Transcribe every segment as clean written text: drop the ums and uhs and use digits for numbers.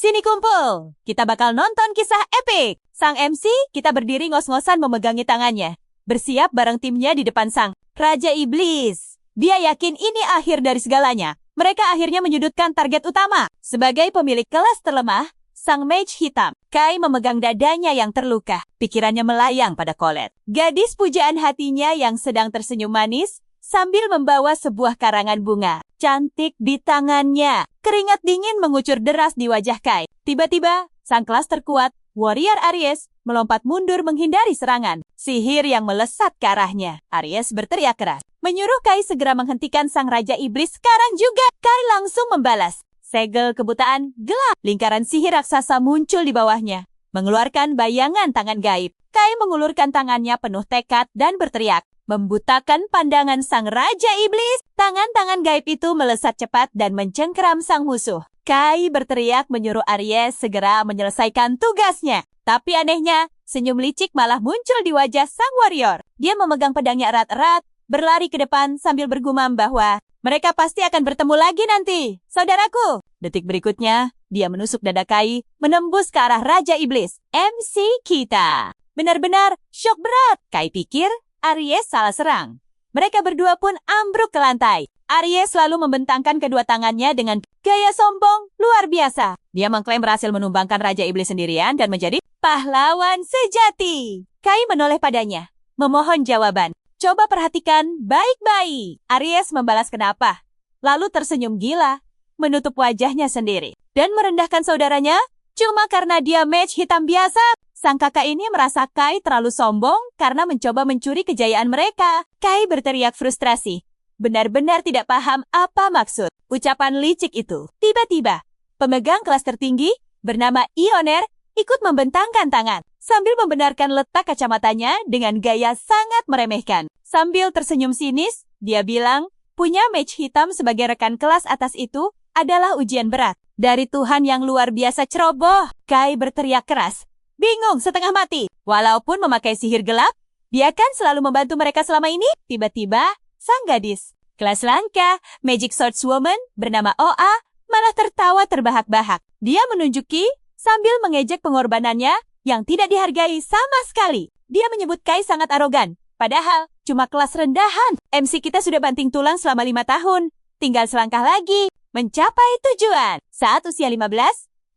Sini kumpul, kita bakal nonton kisah epik. Sang MC, kita berdiri ngos-ngosan memegangi tangannya. Bersiap bareng timnya di depan sang Raja Iblis. Dia yakin ini akhir dari segalanya. Mereka akhirnya menyudutkan target utama. Sebagai pemilik kelas terlemah, sang mage hitam, Kai memegang dadanya yang terluka. Pikirannya melayang pada Colette. Gadis pujaan hatinya yang sedang tersenyum manis sambil membawa sebuah karangan bunga cantik di tangannya. Keringat dingin mengucur deras di wajah Kai. Tiba-tiba, sang kelas terkuat, Warrior Aries, melompat mundur menghindari serangan. Sihir yang melesat ke arahnya. Aries berteriak keras, menyuruh Kai segera menghentikan sang Raja Iblis sekarang juga. Kai langsung membalas. Segel kebutaan gelap. Lingkaran sihir raksasa muncul di bawahnya, mengeluarkan bayangan tangan gaib. Kai mengulurkan tangannya penuh tekad dan berteriak, membutakan pandangan sang Raja Iblis. Tangan-tangan gaib itu melesat cepat dan mencengkeram sang musuh. Kai berteriak menyuruh Aries segera menyelesaikan tugasnya. Tapi anehnya, senyum licik malah muncul di wajah sang warrior. Dia memegang pedangnya erat-erat, berlari ke depan sambil bergumam bahwa mereka pasti akan bertemu lagi nanti, saudaraku. Detik berikutnya, dia menusuk dada Kai, menembus ke arah Raja Iblis. MC kita benar-benar syok berat. Kai pikir Aries salah serang. Mereka berdua pun ambruk ke lantai. Aries lalu membentangkan kedua tangannya dengan gaya sombong luar biasa. Dia mengklaim berhasil menumbangkan Raja Iblis sendirian dan menjadi pahlawan sejati. Kai menoleh padanya, memohon jawaban. Coba perhatikan baik-baik. Aries membalas kenapa, lalu tersenyum gila, menutup wajahnya sendiri, dan merendahkan saudaranya cuma karena dia mage hitam biasa. Sang kakak ini merasa Kai terlalu sombong karena mencoba mencuri kejayaan mereka. Kai berteriak frustrasi, benar-benar tidak paham apa maksud ucapan licik itu. Tiba-tiba, pemegang kelas tertinggi bernama Ioner ikut membentangkan tangan sambil membenarkan letak kacamatanya dengan gaya sangat meremehkan. Sambil tersenyum sinis, dia bilang, punya mage hitam sebagai rekan kelas atas itu adalah ujian berat dari Tuhan yang luar biasa ceroboh. Kai berteriak keras, bingung setengah mati. Walaupun memakai sihir gelap, dia kan selalu membantu mereka selama ini. Tiba-tiba, sang gadis kelas langka, Magic Swordswoman bernama OA, malah tertawa terbahak-bahak. Dia menunjuki sambil mengejek pengorbanannya yang tidak dihargai sama sekali. Dia menyebut Kai sangat arogan, padahal cuma kelas rendahan. MC kita sudah banting tulang selama 5 tahun. Tinggal selangkah lagi mencapai tujuan. Saat usia 15,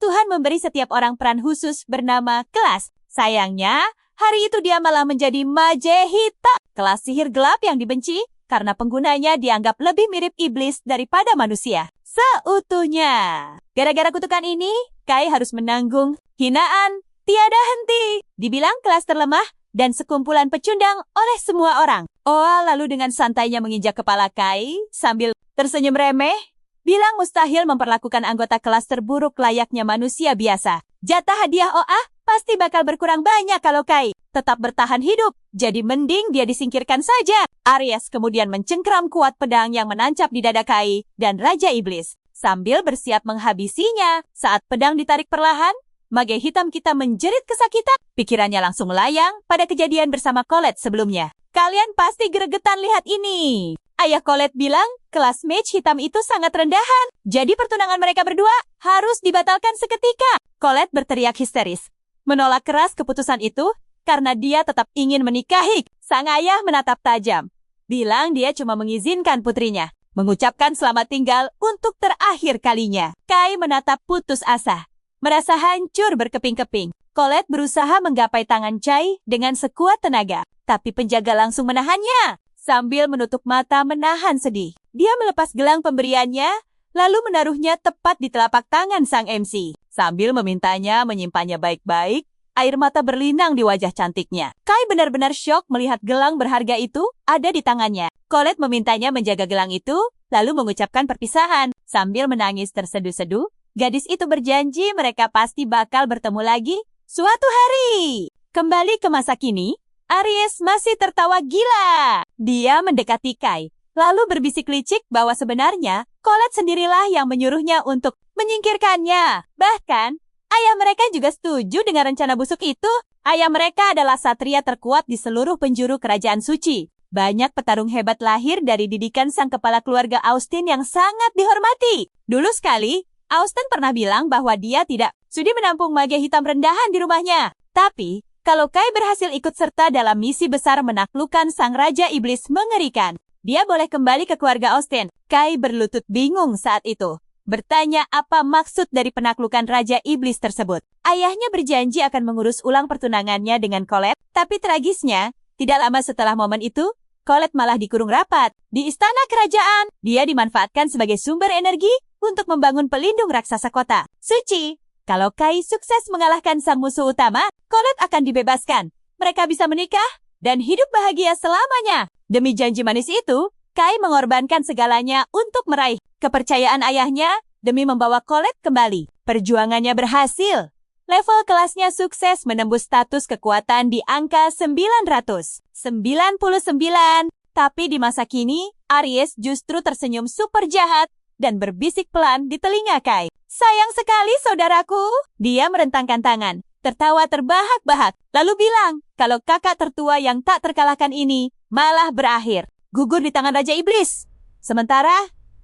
Tuhan memberi setiap orang peran khusus bernama kelas. Sayangnya, hari itu dia malah menjadi mage hitam, kelas sihir gelap yang dibenci karena penggunanya dianggap lebih mirip iblis daripada manusia seutuhnya. Gara-gara kutukan ini, Kai harus menanggung hinaan tiada henti. Dibilang kelas terlemah dan sekumpulan pecundang oleh semua orang. Oa lalu dengan santainya menginjak kepala Kai sambil tersenyum remeh, bilang mustahil memperlakukan anggota kelas terburuk layaknya manusia biasa. Jatah hadiah OA pasti bakal berkurang banyak kalau Kai tetap bertahan hidup. Jadi mending dia disingkirkan saja. Aries kemudian mencengkeram kuat pedang yang menancap di dada Kai dan Raja Iblis sambil bersiap menghabisinya. Saat pedang ditarik perlahan, mage hitam kita menjerit kesakitan. Pikirannya langsung melayang pada kejadian bersama Colette sebelumnya. Kalian pasti gregetan lihat ini. Ayah Colette bilang kelas mage hitam itu sangat rendahan. Jadi pertunangan mereka berdua harus dibatalkan seketika. Colette berteriak histeris, menolak keras keputusan itu karena dia tetap ingin menikahi. Sang ayah menatap tajam, bilang dia cuma mengizinkan putrinya mengucapkan selamat tinggal untuk terakhir kalinya. Kai menatap putus asa, merasa hancur berkeping-keping. Colette berusaha menggapai tangan Chai dengan sekuat tenaga, tapi penjaga langsung menahannya. Sambil menutup mata menahan sedih, dia melepas gelang pemberiannya, lalu menaruhnya tepat di telapak tangan sang MC. Sambil memintanya menyimpannya baik-baik, air mata berlinang di wajah cantiknya. Kai benar-benar syok melihat gelang berharga itu ada di tangannya. Colette memintanya menjaga gelang itu, lalu mengucapkan perpisahan. Sambil menangis terseduh-seduh, gadis itu berjanji mereka pasti bakal bertemu lagi suatu hari. Kembali ke masa kini, Aries masih tertawa gila. Dia mendekati Kai, lalu berbisik licik bahwa sebenarnya Colette sendirilah yang menyuruhnya untuk menyingkirkannya. Bahkan, ayah mereka juga setuju dengan rencana busuk itu. Ayah mereka adalah satria terkuat di seluruh penjuru kerajaan suci. Banyak petarung hebat lahir dari didikan sang kepala keluarga Austin yang sangat dihormati. Dulu sekali, Austen pernah bilang bahwa dia tidak sudi menampung mage hitam rendahan di rumahnya. Tapi, kalau Kai berhasil ikut serta dalam misi besar menaklukkan sang Raja Iblis mengerikan, dia boleh kembali ke keluarga Austen. Kai berlutut bingung saat itu, bertanya apa maksud dari penaklukan Raja Iblis tersebut. Ayahnya berjanji akan mengurus ulang pertunangannya dengan Colette, tapi tragisnya, tidak lama setelah momen itu, Colette malah dikurung rapat. Di istana kerajaan, dia dimanfaatkan sebagai sumber energi untuk membangun pelindung raksasa kota suci. Kalau Kai sukses mengalahkan sang musuh utama, Colette akan dibebaskan. Mereka bisa menikah dan hidup bahagia selamanya. Demi janji manis itu, Kai mengorbankan segalanya untuk meraih kepercayaan ayahnya demi membawa Colette kembali. Perjuangannya berhasil. Level kelasnya sukses menembus status kekuatan di angka 999. Tapi di masa kini, Aries justru tersenyum super jahat dan berbisik pelan di telinga Kai. Sayang sekali saudaraku. Dia merentangkan tangan, tertawa terbahak-bahak, lalu bilang kalau kakak tertua yang tak terkalahkan ini malah berakhir gugur di tangan Raja Iblis. Sementara,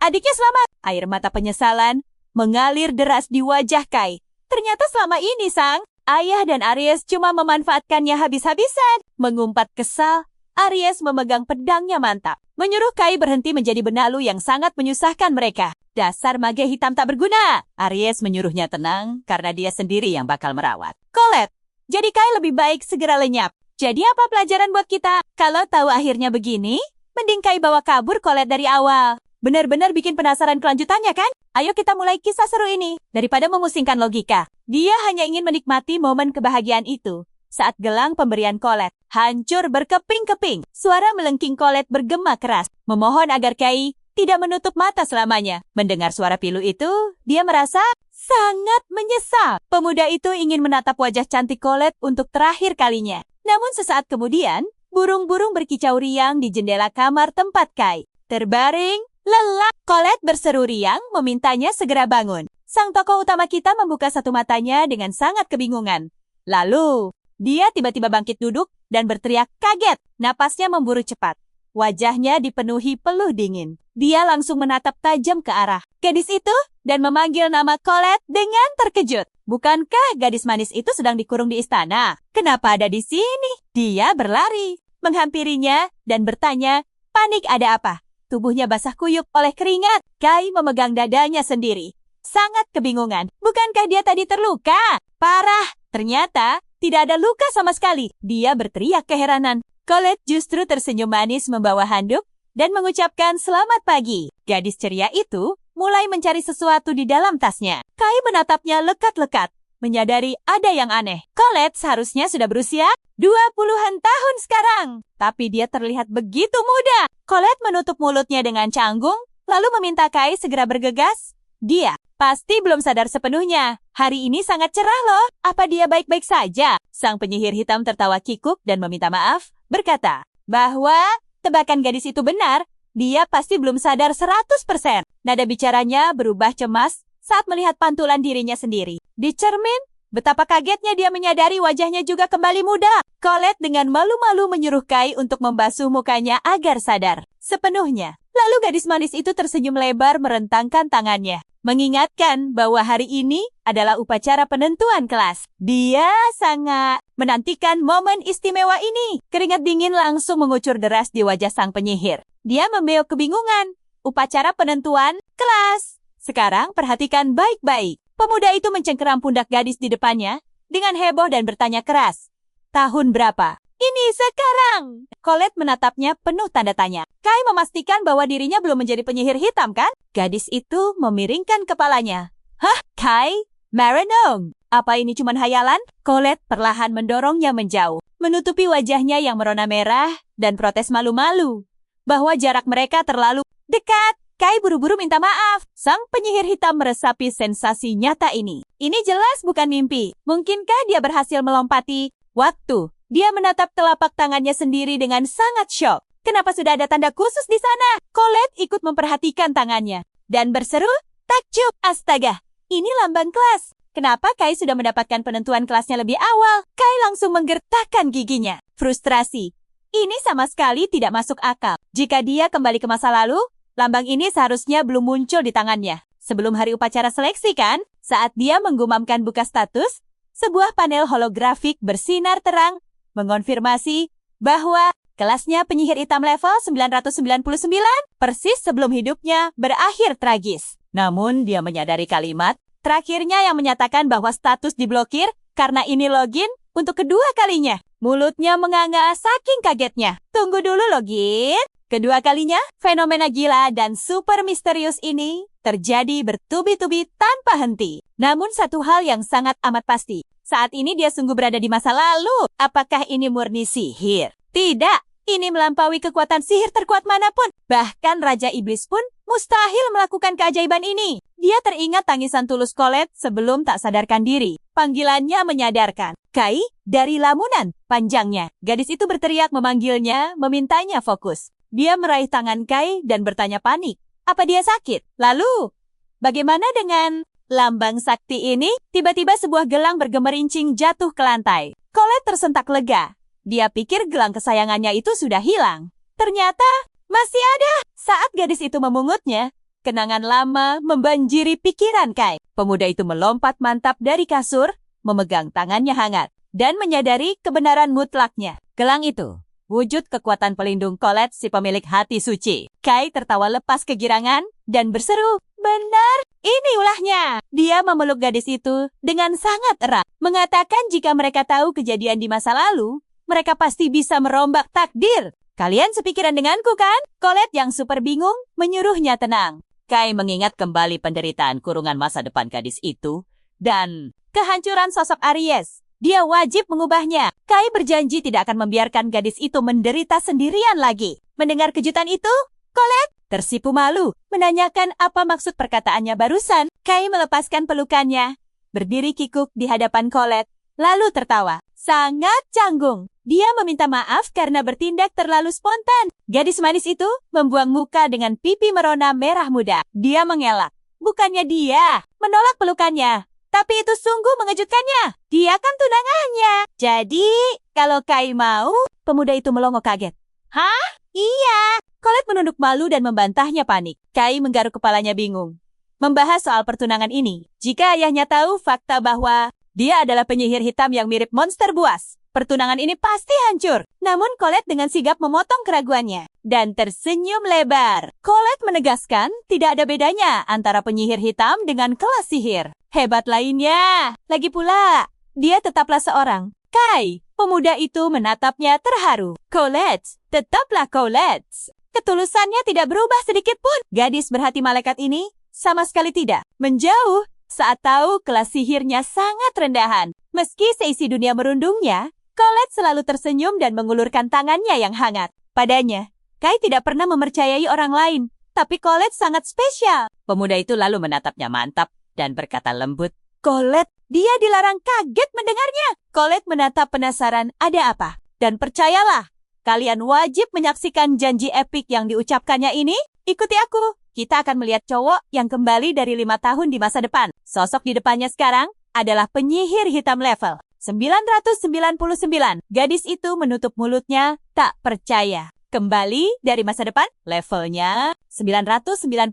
adiknya selamat. Air mata penyesalan mengalir deras di wajah Kai. Ternyata selama ini sang ayah dan Aries cuma memanfaatkannya habis-habisan. Mengumpat kesal, Aries memegang pedangnya mantap, menyuruh Kai berhenti menjadi benalu yang sangat menyusahkan mereka. Dasar mage hitam tak berguna. Aries menyuruhnya tenang karena dia sendiri yang bakal merawat Colette. Jadi Kai lebih baik segera lenyap. Jadi apa pelajaran buat kita? Kalau tahu akhirnya begini, mending Kai bawa kabur Colette dari awal. Benar-benar bikin penasaran kelanjutannya kan? Ayo kita mulai kisah seru ini. Daripada memusingkan logika, dia hanya ingin menikmati momen kebahagiaan itu. Saat gelang pemberian Colette hancur berkeping-keping, suara melengking Colette bergema keras, memohon agar Kai tidak menutup mata selamanya. Mendengar suara pilu itu, dia merasa sangat menyesal. Pemuda itu ingin menatap wajah cantik Colette untuk terakhir kalinya. Namun sesaat kemudian, burung-burung berkicau riang di jendela kamar tempat Kai terbaring lelah. Colette berseru riang memintanya segera bangun. Sang tokoh utama kita membuka satu matanya dengan sangat kebingungan. Lalu, dia tiba-tiba bangkit duduk dan berteriak kaget. Napasnya memburu cepat. Wajahnya dipenuhi peluh dingin. Dia langsung menatap tajam ke arah gadis itu dan memanggil nama Colette dengan terkejut. Bukankah gadis manis itu sedang dikurung di istana? Kenapa ada di sini? Dia berlari, menghampirinya dan bertanya, panik ada apa? Tubuhnya basah kuyup oleh keringat. Kai memegang dadanya sendiri. Sangat kebingungan. Bukankah dia tadi terluka? Parah. Ternyata tidak ada luka sama sekali. Dia berteriak keheranan. Colette justru tersenyum manis membawa handuk dan mengucapkan selamat pagi. Gadis ceria itu mulai mencari sesuatu di dalam tasnya. Kai menatapnya lekat-lekat, menyadari ada yang aneh. Colette seharusnya sudah berusia 20-an tahun sekarang. Tapi dia terlihat begitu muda. Colette menutup mulutnya dengan canggung, lalu meminta Kai segera bergegas. Dia pasti belum sadar sepenuhnya. Hari ini sangat cerah loh. Apa dia baik-baik saja? Sang penyihir hitam tertawa kikuk dan meminta maaf, berkata bahwa tebakan gadis itu benar. Dia pasti belum sadar 100%. Nada bicaranya berubah cemas saat melihat pantulan dirinya sendiri. Di cermin, betapa kagetnya dia menyadari wajahnya juga kembali muda. Colette dengan malu-malu menyuruh Kai untuk membasuh mukanya agar sadar sepenuhnya. Lalu gadis manis itu tersenyum lebar merentangkan tangannya, mengingatkan bahwa hari ini adalah upacara penentuan kelas. Dia sangat menantikan momen istimewa ini. Keringat dingin langsung mengucur deras di wajah sang penyihir. Dia membeok kebingungan. Upacara penentuan kelas. Sekarang perhatikan baik-baik. Pemuda itu mencengkeram pundak gadis di depannya dengan heboh dan bertanya keras. Tahun berapa? Ini sekarang. Colette menatapnya penuh tanda tanya. Kai memastikan bahwa dirinya belum menjadi penyihir hitam kan? Gadis itu memiringkan kepalanya. Hah, Kai? Marinong. Apa ini cuma hayalan? Colette perlahan mendorongnya menjauh, menutupi wajahnya yang merona merah dan protes malu-malu bahwa jarak mereka terlalu dekat. Kai buru-buru minta maaf. Sang penyihir hitam meresapi sensasi nyata ini. Ini jelas bukan mimpi. Mungkinkah dia berhasil melompati waktu? Dia menatap telapak tangannya sendiri dengan sangat syok. Kenapa sudah ada tanda khusus di sana? Colette ikut memperhatikan tangannya dan berseru, takjub. Astaga, ini lambang kelas. Kenapa Kai sudah mendapatkan penentuan kelasnya lebih awal? Kai langsung menggertakkan giginya. Frustrasi. Ini sama sekali tidak masuk akal. Jika dia kembali ke masa lalu, lambang ini seharusnya belum muncul di tangannya. Sebelum hari upacara seleksi kan? Saat dia menggumamkan buka status, sebuah panel holografik bersinar terang mengonfirmasi bahwa kelasnya penyihir hitam level 999 persis sebelum hidupnya berakhir tragis. Namun dia menyadari kalimat terakhirnya yang menyatakan bahwa status diblokir karena ini login untuk kedua kalinya. Mulutnya menganga saking kagetnya. Tunggu dulu login. Kedua kalinya, fenomena gila dan super misterius ini terjadi bertubi-tubi tanpa henti. Namun satu hal yang sangat amat pasti, saat ini dia sungguh berada di masa lalu. Apakah ini murni sihir? Tidak, ini melampaui kekuatan sihir terkuat manapun. Bahkan Raja Iblis pun mustahil melakukan keajaiban ini. Dia teringat tangisan tulus Colette sebelum tak sadarkan diri. Panggilannya menyadarkan. Kai, dari lamunan panjangnya. Gadis itu berteriak memanggilnya, memintanya fokus. Dia meraih tangan Kai dan bertanya panik. Apa dia sakit? Lalu, bagaimana dengan lambang sakti ini? Tiba-tiba sebuah gelang bergemerincing jatuh ke lantai. Colette tersentak lega. Dia pikir gelang kesayangannya itu sudah hilang. Ternyata masih ada. Saat gadis itu memungutnya, kenangan lama membanjiri pikiran Kai. Pemuda itu melompat mantap dari kasur, memegang tangannya hangat, dan menyadari kebenaran mutlaknya. Gelang itu wujud kekuatan pelindung Colette, si pemilik hati suci. Kai tertawa lepas kegirangan dan berseru, "Benar, ini ulahnya." Dia memeluk gadis itu dengan sangat erat, mengatakan jika mereka tahu kejadian di masa lalu, mereka pasti bisa merombak takdir. "Kalian sepikiran denganku kan?" Colette yang super bingung menyuruhnya tenang. Kai mengingat kembali penderitaan kurungan masa depan gadis itu dan kehancuran sosok Aries. Dia wajib mengubahnya. Kai berjanji tidak akan membiarkan gadis itu menderita sendirian lagi. Mendengar kejutan itu, Colette tersipu malu, menanyakan apa maksud perkataannya barusan. Kai melepaskan pelukannya, berdiri kikuk di hadapan Colette, lalu tertawa. Sangat canggung. Dia meminta maaf karena bertindak terlalu spontan. Gadis manis itu membuang muka dengan pipi merona merah muda. Dia mengelak. Bukannya dia menolak pelukannya, tapi itu sungguh mengejutkannya. Dia kan tunangannya. Jadi, kalau Kai mau, pemuda itu melongo kaget. Hah? Iya. Colette menunduk malu dan membantahnya panik. Kai menggaruk kepalanya bingung. Membahas soal pertunangan ini, jika ayahnya tahu fakta bahwa dia adalah penyihir hitam yang mirip monster buas, pertunangan ini pasti hancur. Namun Colette dengan sigap memotong keraguannya dan tersenyum lebar. Colette menegaskan tidak ada bedanya antara penyihir hitam dengan kelas sihir. Hebat lainnya. Lagi pula, dia tetaplah seorang. Kai, pemuda itu menatapnya terharu. Colette, tetaplah Colette. Ketulusannya tidak berubah sedikit pun. Gadis berhati malaikat ini sama sekali tidak menjauh saat tahu kelas sihirnya sangat rendahan. Meski seisi dunia merundungnya, Colette selalu tersenyum dan mengulurkan tangannya yang hangat. Padanya, Kai tidak pernah mempercayai orang lain, tapi Colette sangat spesial. Pemuda itu lalu menatapnya mantap dan berkata lembut, "Colette." Dia dilarang kaget mendengarnya. Colette menatap penasaran ada apa. Dan percayalah, kalian wajib menyaksikan janji epik yang diucapkannya ini. Ikuti aku. Kita akan melihat cowok yang kembali dari 5 tahun di masa depan. Sosok di depannya sekarang adalah penyihir hitam level 999. Gadis itu menutup mulutnya, tak percaya. Kembali dari masa depan, levelnya 999.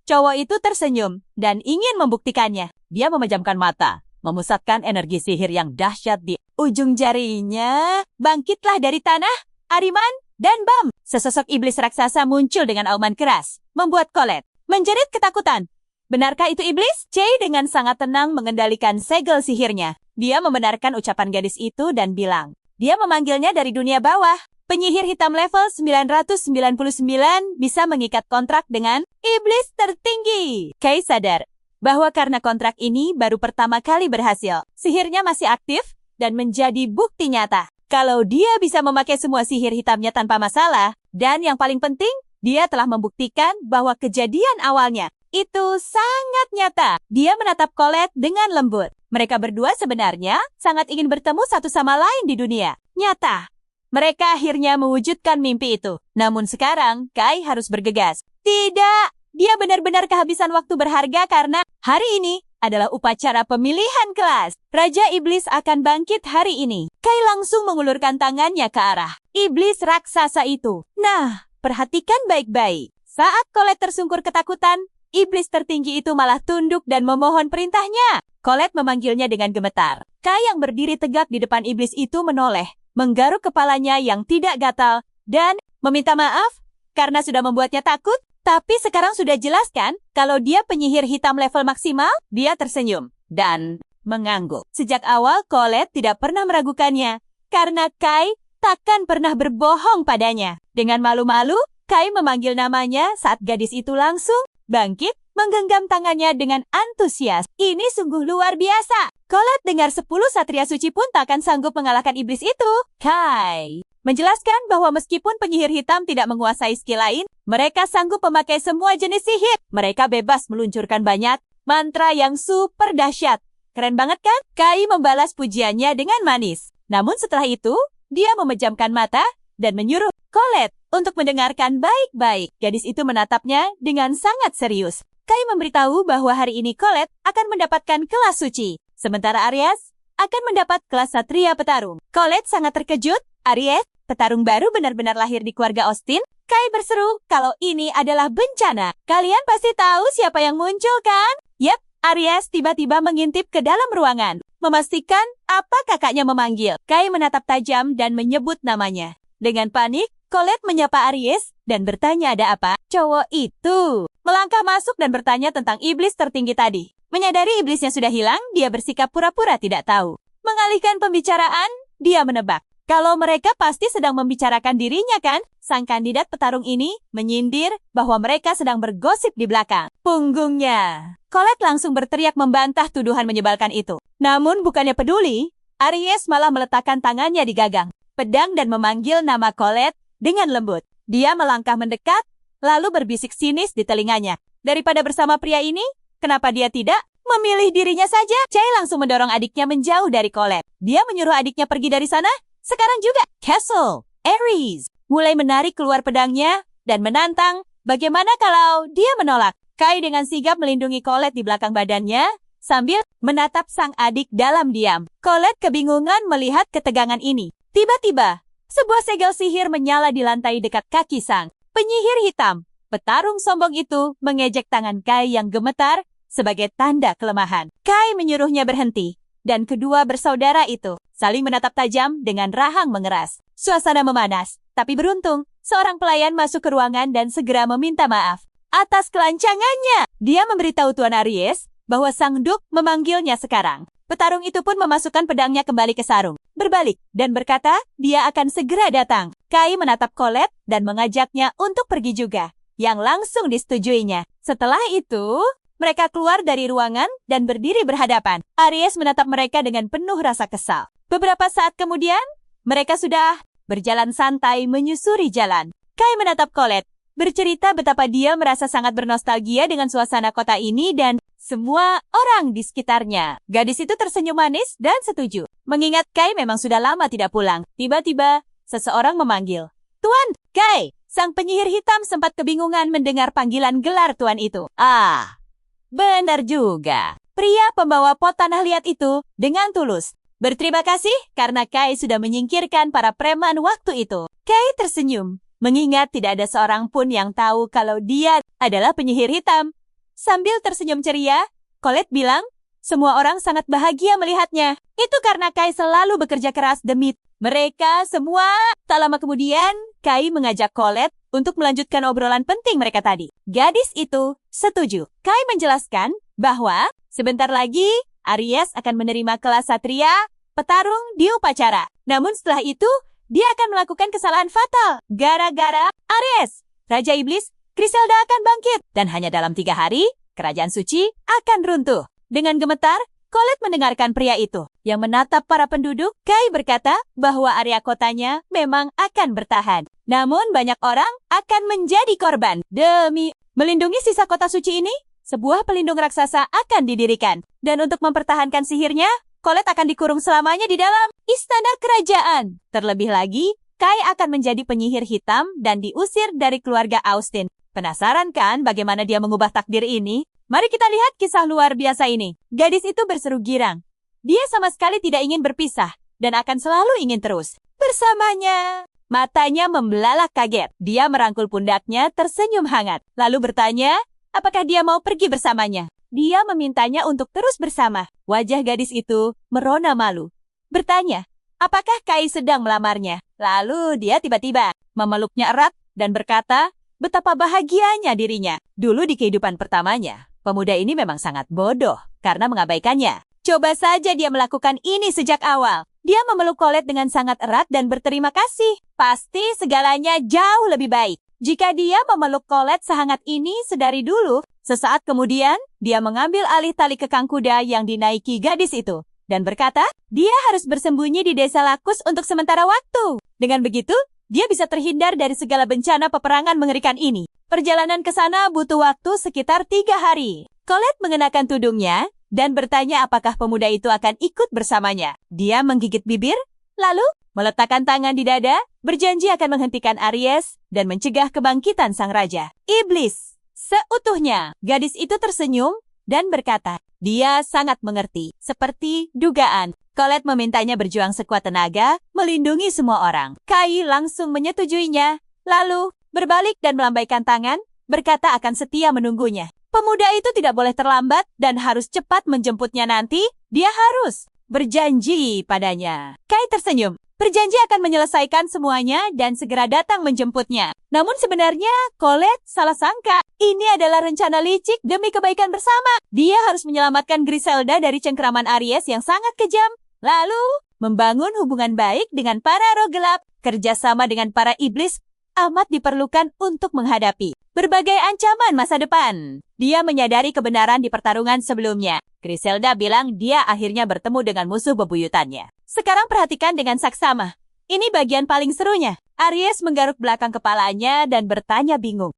Cowok itu tersenyum dan ingin membuktikannya. Dia memejamkan mata, memusatkan energi sihir yang dahsyat di ujung jarinya. Bangkitlah dari tanah, Ariman dan Bam. Sesosok iblis raksasa muncul dengan auman keras, membuat Colette menjerit ketakutan. Benarkah itu iblis? Chey dengan sangat tenang mengendalikan segel sihirnya. Dia membenarkan ucapan gadis itu dan bilang, dia memanggilnya dari dunia bawah. Penyihir hitam level 999 bisa mengikat kontrak dengan iblis tertinggi. Kai sadar bahwa karena kontrak ini baru pertama kali berhasil, sihirnya masih aktif dan menjadi bukti nyata. Kalau dia bisa memakai semua sihir hitamnya tanpa masalah, dan yang paling penting, dia telah membuktikan bahwa kejadian awalnya itu sangat nyata. Dia menatap Colette dengan lembut. Mereka berdua sebenarnya sangat ingin bertemu satu sama lain di dunia nyata. Mereka akhirnya mewujudkan mimpi itu. Namun sekarang, Kai harus bergegas. Tidak, dia benar-benar kehabisan waktu berharga karena hari ini adalah upacara pemilihan kelas. Raja Iblis akan bangkit hari ini. Kai langsung mengulurkan tangannya ke arah iblis raksasa itu. Nah, perhatikan baik-baik. Saat Colette tersungkur ketakutan, iblis tertinggi itu malah tunduk dan memohon perintahnya. Colette memanggilnya dengan gemetar. Kai yang berdiri tegak di depan iblis itu menoleh, menggaruk kepalanya yang tidak gatal, dan meminta maaf karena sudah membuatnya takut. Tapi sekarang sudah jelas kan kalau dia penyihir hitam level maksimal? Dia tersenyum dan mengangguk. Sejak awal Colette tidak pernah meragukannya karena Kai takkan pernah berbohong padanya. Dengan malu-malu, Kai memanggil namanya saat gadis itu langsung bangkit, menggenggam tangannya dengan antusias. Ini sungguh luar biasa. Colette dengar 10 satria suci pun takkan sanggup mengalahkan iblis itu. Kai menjelaskan bahwa meskipun penyihir hitam tidak menguasai skill lain, mereka sanggup memakai semua jenis sihir. Mereka bebas meluncurkan banyak mantra yang super dahsyat. Keren banget kan? Kai membalas pujiannya dengan manis. Namun setelah itu, dia memejamkan mata dan menyuruh Colette untuk mendengarkan baik-baik. Gadis itu menatapnya dengan sangat serius. Kai memberitahu bahwa hari ini Colette akan mendapatkan kelas suci, sementara Aries akan mendapat kelas satria petarung. Colette sangat terkejut. Aries, petarung baru benar-benar lahir di keluarga Austin? Kai berseru kalau ini adalah bencana. Kalian pasti tahu siapa yang muncul kan? Yap, Aries tiba-tiba mengintip ke dalam ruangan, memastikan apa kakaknya memanggil. Kai menatap tajam dan menyebut namanya. Dengan panik, Colette menyapa Aries dan bertanya ada apa. Cowok itu melangkah masuk dan bertanya tentang iblis tertinggi tadi. Menyadari iblisnya sudah hilang, dia bersikap pura-pura tidak tahu. Mengalihkan pembicaraan, dia menebak kalau mereka pasti sedang membicarakan dirinya kan? Sang kandidat petarung ini menyindir bahwa mereka sedang bergosip di belakang punggungnya. Colette langsung berteriak membantah tuduhan menyebalkan itu. Namun bukannya peduli, Aries malah meletakkan tangannya di gagang pedang dan memanggil nama Colette dengan lembut. Dia melangkah mendekat, lalu berbisik sinis di telinganya. Daripada bersama pria ini, kenapa dia tidak memilih dirinya saja? Chai langsung mendorong adiknya menjauh dari Colette. Dia menyuruh adiknya pergi dari sana. Sekarang juga, Castle, Aries mulai menarik keluar pedangnya dan menantang bagaimana kalau dia menolak. Kai dengan sigap melindungi Colette di belakang badannya sambil menatap sang adik dalam diam. Colette kebingungan melihat ketegangan ini. Tiba-tiba, sebuah segel sihir menyala di lantai dekat kaki sang penyihir hitam. Petarung sombong itu mengejek tangan Kai yang gemetar sebagai tanda kelemahan. Kai menyuruhnya berhenti, dan kedua bersaudara itu saling menatap tajam dengan rahang mengeras. Suasana memanas, tapi beruntung, seorang pelayan masuk ke ruangan dan segera meminta maaf atas kelancangannya. Dia memberitahu Tuan Aries bahwa sang Duk memanggilnya sekarang. Petarung itu pun memasukkan pedangnya kembali ke sarung, berbalik, dan berkata dia akan segera datang. Kai menatap Colette dan mengajaknya untuk pergi juga, yang langsung disetujuinya. Setelah itu, mereka keluar dari ruangan dan berdiri berhadapan. Aries menatap mereka dengan penuh rasa kesal. Beberapa saat kemudian, mereka sudah berjalan santai menyusuri jalan. Kai menatap Colette, bercerita betapa dia merasa sangat bernostalgia dengan suasana kota ini dan semua orang di sekitarnya. Gadis itu tersenyum manis dan setuju. Mengingat Kai memang sudah lama tidak pulang. Tiba-tiba, seseorang memanggil. Tuan, Kai! Sang penyihir hitam sempat kebingungan mendengar panggilan gelar tuan itu. Ah, benar juga. Pria pembawa pot tanah liat itu dengan tulus berterima kasih karena Kai sudah menyingkirkan para preman waktu itu. Kai tersenyum, mengingat tidak ada seorang pun yang tahu kalau dia adalah penyihir hitam. Sambil tersenyum ceria, Colette bilang, semua orang sangat bahagia melihatnya. Itu karena Kai selalu bekerja keras demi mereka semua. Tak lama kemudian, Kai mengajak Colette untuk melanjutkan obrolan penting mereka tadi. Gadis itu setuju. Kai menjelaskan bahwa sebentar lagi Aries akan menerima kelas satria petarung di upacara. Namun setelah itu, dia akan melakukan kesalahan fatal. Gara-gara Aries, Raja Iblis, Griselda akan bangkit. Dan hanya dalam 3 hari, kerajaan suci akan runtuh. Dengan gemetar, Colette mendengarkan pria itu yang menatap para penduduk. Kai berkata bahwa area kotanya memang akan bertahan. Namun banyak orang akan menjadi korban. Demi melindungi sisa kota suci ini, sebuah pelindung raksasa akan didirikan. Dan untuk mempertahankan sihirnya, Colette akan dikurung selamanya di dalam istana kerajaan. Terlebih lagi, Kai akan menjadi penyihir hitam dan diusir dari keluarga Austin. Penasaran kan bagaimana dia mengubah takdir ini? Mari kita lihat kisah luar biasa ini. Gadis itu berseru girang. Dia sama sekali tidak ingin berpisah dan akan selalu ingin terus bersamanya. Matanya membelalak kaget. Dia merangkul pundaknya tersenyum hangat. Lalu bertanya, apakah dia mau pergi bersamanya. Dia memintanya untuk terus bersama. Wajah gadis itu merona malu. Bertanya, apakah Kai sedang melamarnya? Lalu dia tiba-tiba memeluknya erat dan berkata, betapa bahagianya dirinya. Dulu di kehidupan pertamanya, pemuda ini memang sangat bodoh karena mengabaikannya. Coba saja dia melakukan ini sejak awal. Dia memeluk Colette dengan sangat erat dan berterima kasih. Pasti segalanya jauh lebih baik. Jika dia memeluk Colette sehangat ini sedari dulu, sesaat kemudian dia mengambil alih tali kekang kuda yang dinaiki gadis itu dan berkata, dia harus bersembunyi di desa Lakus untuk sementara waktu. Dengan begitu, dia bisa terhindar dari segala bencana peperangan mengerikan ini. Perjalanan ke sana butuh waktu sekitar 3 hari. Colette mengenakan tudungnya dan bertanya apakah pemuda itu akan ikut bersamanya. Dia menggigit bibir, lalu meletakkan tangan di dada, berjanji akan menghentikan Aries dan mencegah kebangkitan sang raja. Iblis, seutuhnya. Gadis itu tersenyum dan berkata, dia sangat mengerti, seperti dugaan. Colette memintanya berjuang sekuat tenaga, melindungi semua orang. Kai langsung menyetujuinya, lalu berbalik dan melambaikan tangan, berkata akan setia menunggunya. Pemuda itu tidak boleh terlambat dan harus cepat menjemputnya nanti. Dia harus berjanji padanya. Kai tersenyum, berjanji akan menyelesaikan semuanya dan segera datang menjemputnya. Namun sebenarnya Colette salah sangka. Ini adalah rencana licik demi kebaikan bersama. Dia harus menyelamatkan Griselda dari cengkeraman Aries yang sangat kejam. Lalu membangun hubungan baik dengan para roh gelap. Kerjasama dengan para iblis amat diperlukan untuk menghadapi berbagai ancaman masa depan. Dia menyadari kebenaran di pertarungan sebelumnya. Griselda bilang dia akhirnya bertemu dengan musuh bebuyutannya. Sekarang perhatikan dengan saksama. Ini bagian paling serunya. Aries menggaruk belakang kepalanya dan bertanya bingung.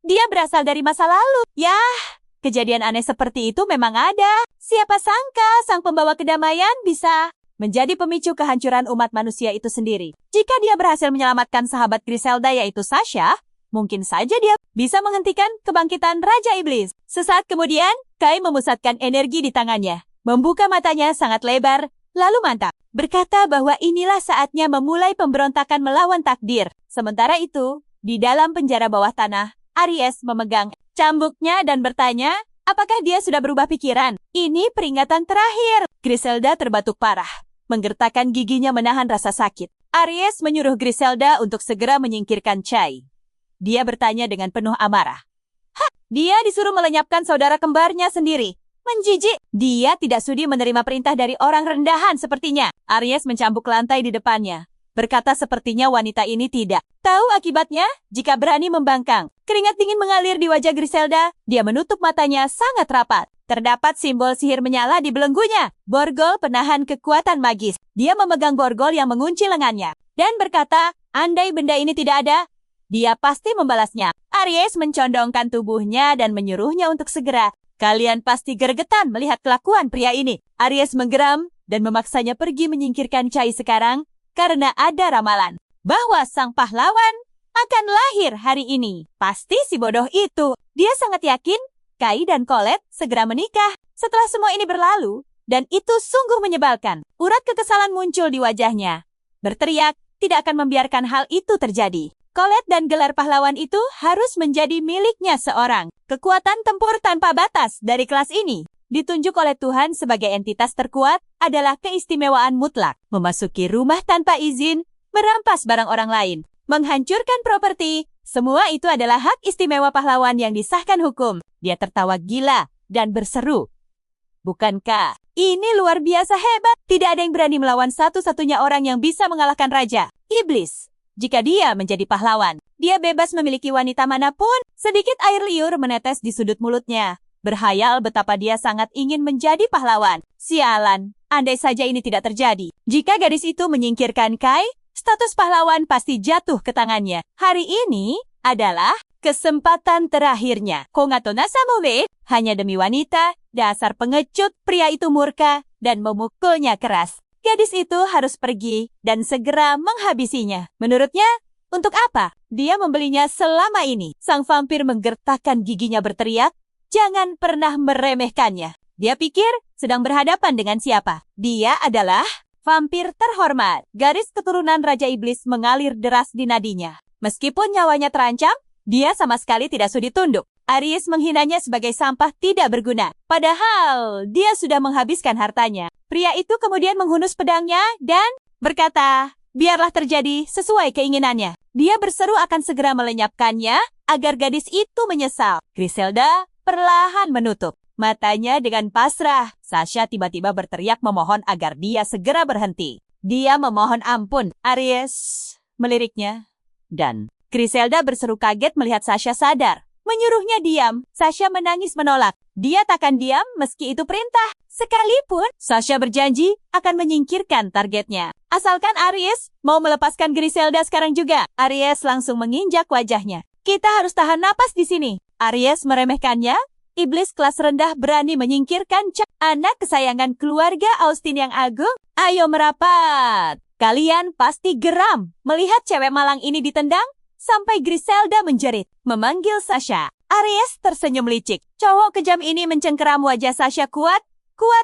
Dia berasal dari masa lalu. Yah, kejadian aneh seperti itu memang ada. Siapa sangka sang pembawa kedamaian bisa menjadi pemicu kehancuran umat manusia itu sendiri. Jika dia berhasil menyelamatkan sahabat Griselda yaitu Sasha, mungkin saja dia bisa menghentikan kebangkitan Raja Iblis. Sesaat kemudian, Kai memusatkan energi di tangannya, membuka matanya sangat lebar, lalu mantap, berkata bahwa inilah saatnya memulai pemberontakan melawan takdir. Sementara itu, di dalam penjara bawah tanah, Aries memegang cambuknya dan bertanya, apakah dia sudah berubah pikiran? Ini peringatan terakhir. Griselda terbatuk parah. Menggertakkan giginya menahan rasa sakit. Aries menyuruh Griselda untuk segera menyingkirkan Chai. Dia bertanya dengan penuh amarah. Dia disuruh melenyapkan saudara kembarnya sendiri. Menjijik. Dia tidak sudi menerima perintah dari orang rendahan sepertinya. Aries mencambuk lantai di depannya. Berkata sepertinya wanita ini tidak tahu akibatnya jika berani membangkang. Keringat dingin mengalir di wajah Griselda. Dia menutup matanya sangat rapat. Terdapat simbol sihir menyala di belenggunya. Borgol penahan kekuatan magis. Dia memegang borgol yang mengunci lengannya. Dan berkata, andai benda ini tidak ada, dia pasti membalasnya. Aries mencondongkan tubuhnya dan menyuruhnya untuk segera. Kalian pasti gergetan melihat kelakuan pria ini. Aries menggeram dan memaksanya pergi menyingkirkan Chai sekarang karena ada ramalan bahwa sang pahlawan akan lahir hari ini. Pasti si bodoh itu. Dia sangat yakin Kai dan Colette segera menikah. Setelah semua ini berlalu, dan itu sungguh menyebalkan. Urat kekesalan muncul di wajahnya. Berteriak, tidak akan membiarkan hal itu terjadi. Colette dan gelar pahlawan itu harus menjadi miliknya seorang. Kekuatan tempur tanpa batas dari kelas ini ditunjuk oleh Tuhan sebagai entitas terkuat adalah keistimewaan mutlak. Memasuki rumah tanpa izin, merampas barang orang lain, menghancurkan properti, semua itu adalah hak istimewa pahlawan yang disahkan hukum. Dia tertawa gila dan berseru. Bukankah ini luar biasa hebat? Tidak ada yang berani melawan satu-satunya orang yang bisa mengalahkan Raja Iblis. Jika dia menjadi pahlawan, dia bebas memiliki wanita manapun. Sedikit air liur menetes di sudut mulutnya. Berhayal betapa dia sangat ingin menjadi pahlawan. Sialan, andai saja ini tidak terjadi. Jika gadis itu menyingkirkan Kai, status pahlawan pasti jatuh ke tangannya. Hari ini adalah kesempatan terakhirnya. Kongato nasamove, hanya demi wanita, dasar pengecut, pria itu murka dan memukulnya keras. Gadis itu harus pergi dan segera menghabisinya. Menurutnya, untuk apa dia membelinya selama ini? Sang vampir menggertakkan giginya berteriak, jangan pernah meremehkannya. Dia pikir sedang berhadapan dengan siapa? Dia adalah vampir terhormat. Garis keturunan Raja Iblis mengalir deras di nadinya. Meskipun nyawanya terancam, dia sama sekali tidak sudi tunduk. Aries menghinanya sebagai sampah tidak berguna. Padahal dia sudah menghabiskan hartanya. Pria itu kemudian menghunus pedangnya dan berkata, biarlah terjadi sesuai keinginannya. Dia berseru akan segera melenyapkannya agar gadis itu menyesal. Griselda perlahan menutup matanya dengan pasrah. Sasha tiba-tiba berteriak memohon agar dia segera berhenti. Dia memohon ampun. Aries meliriknya. Dan Griselda berseru kaget melihat Sasha sadar. Menyuruhnya diam. Sasha menangis menolak. Dia takkan diam meski itu perintah. Sekalipun Sasha berjanji akan menyingkirkan targetnya. Asalkan Aries mau melepaskan Griselda sekarang juga. Aries langsung menginjak wajahnya. Kita harus tahan napas di sini. Aries meremehkannya. Iblis kelas rendah berani menyingkirkan anak kesayangan keluarga Austin yang agung. Ayo merapat. Kalian pasti geram melihat cewek malang ini ditendang sampai Griselda menjerit, memanggil Sasha. Aries tersenyum licik. Cowok kejam ini mencengkeram wajah Sasha kuat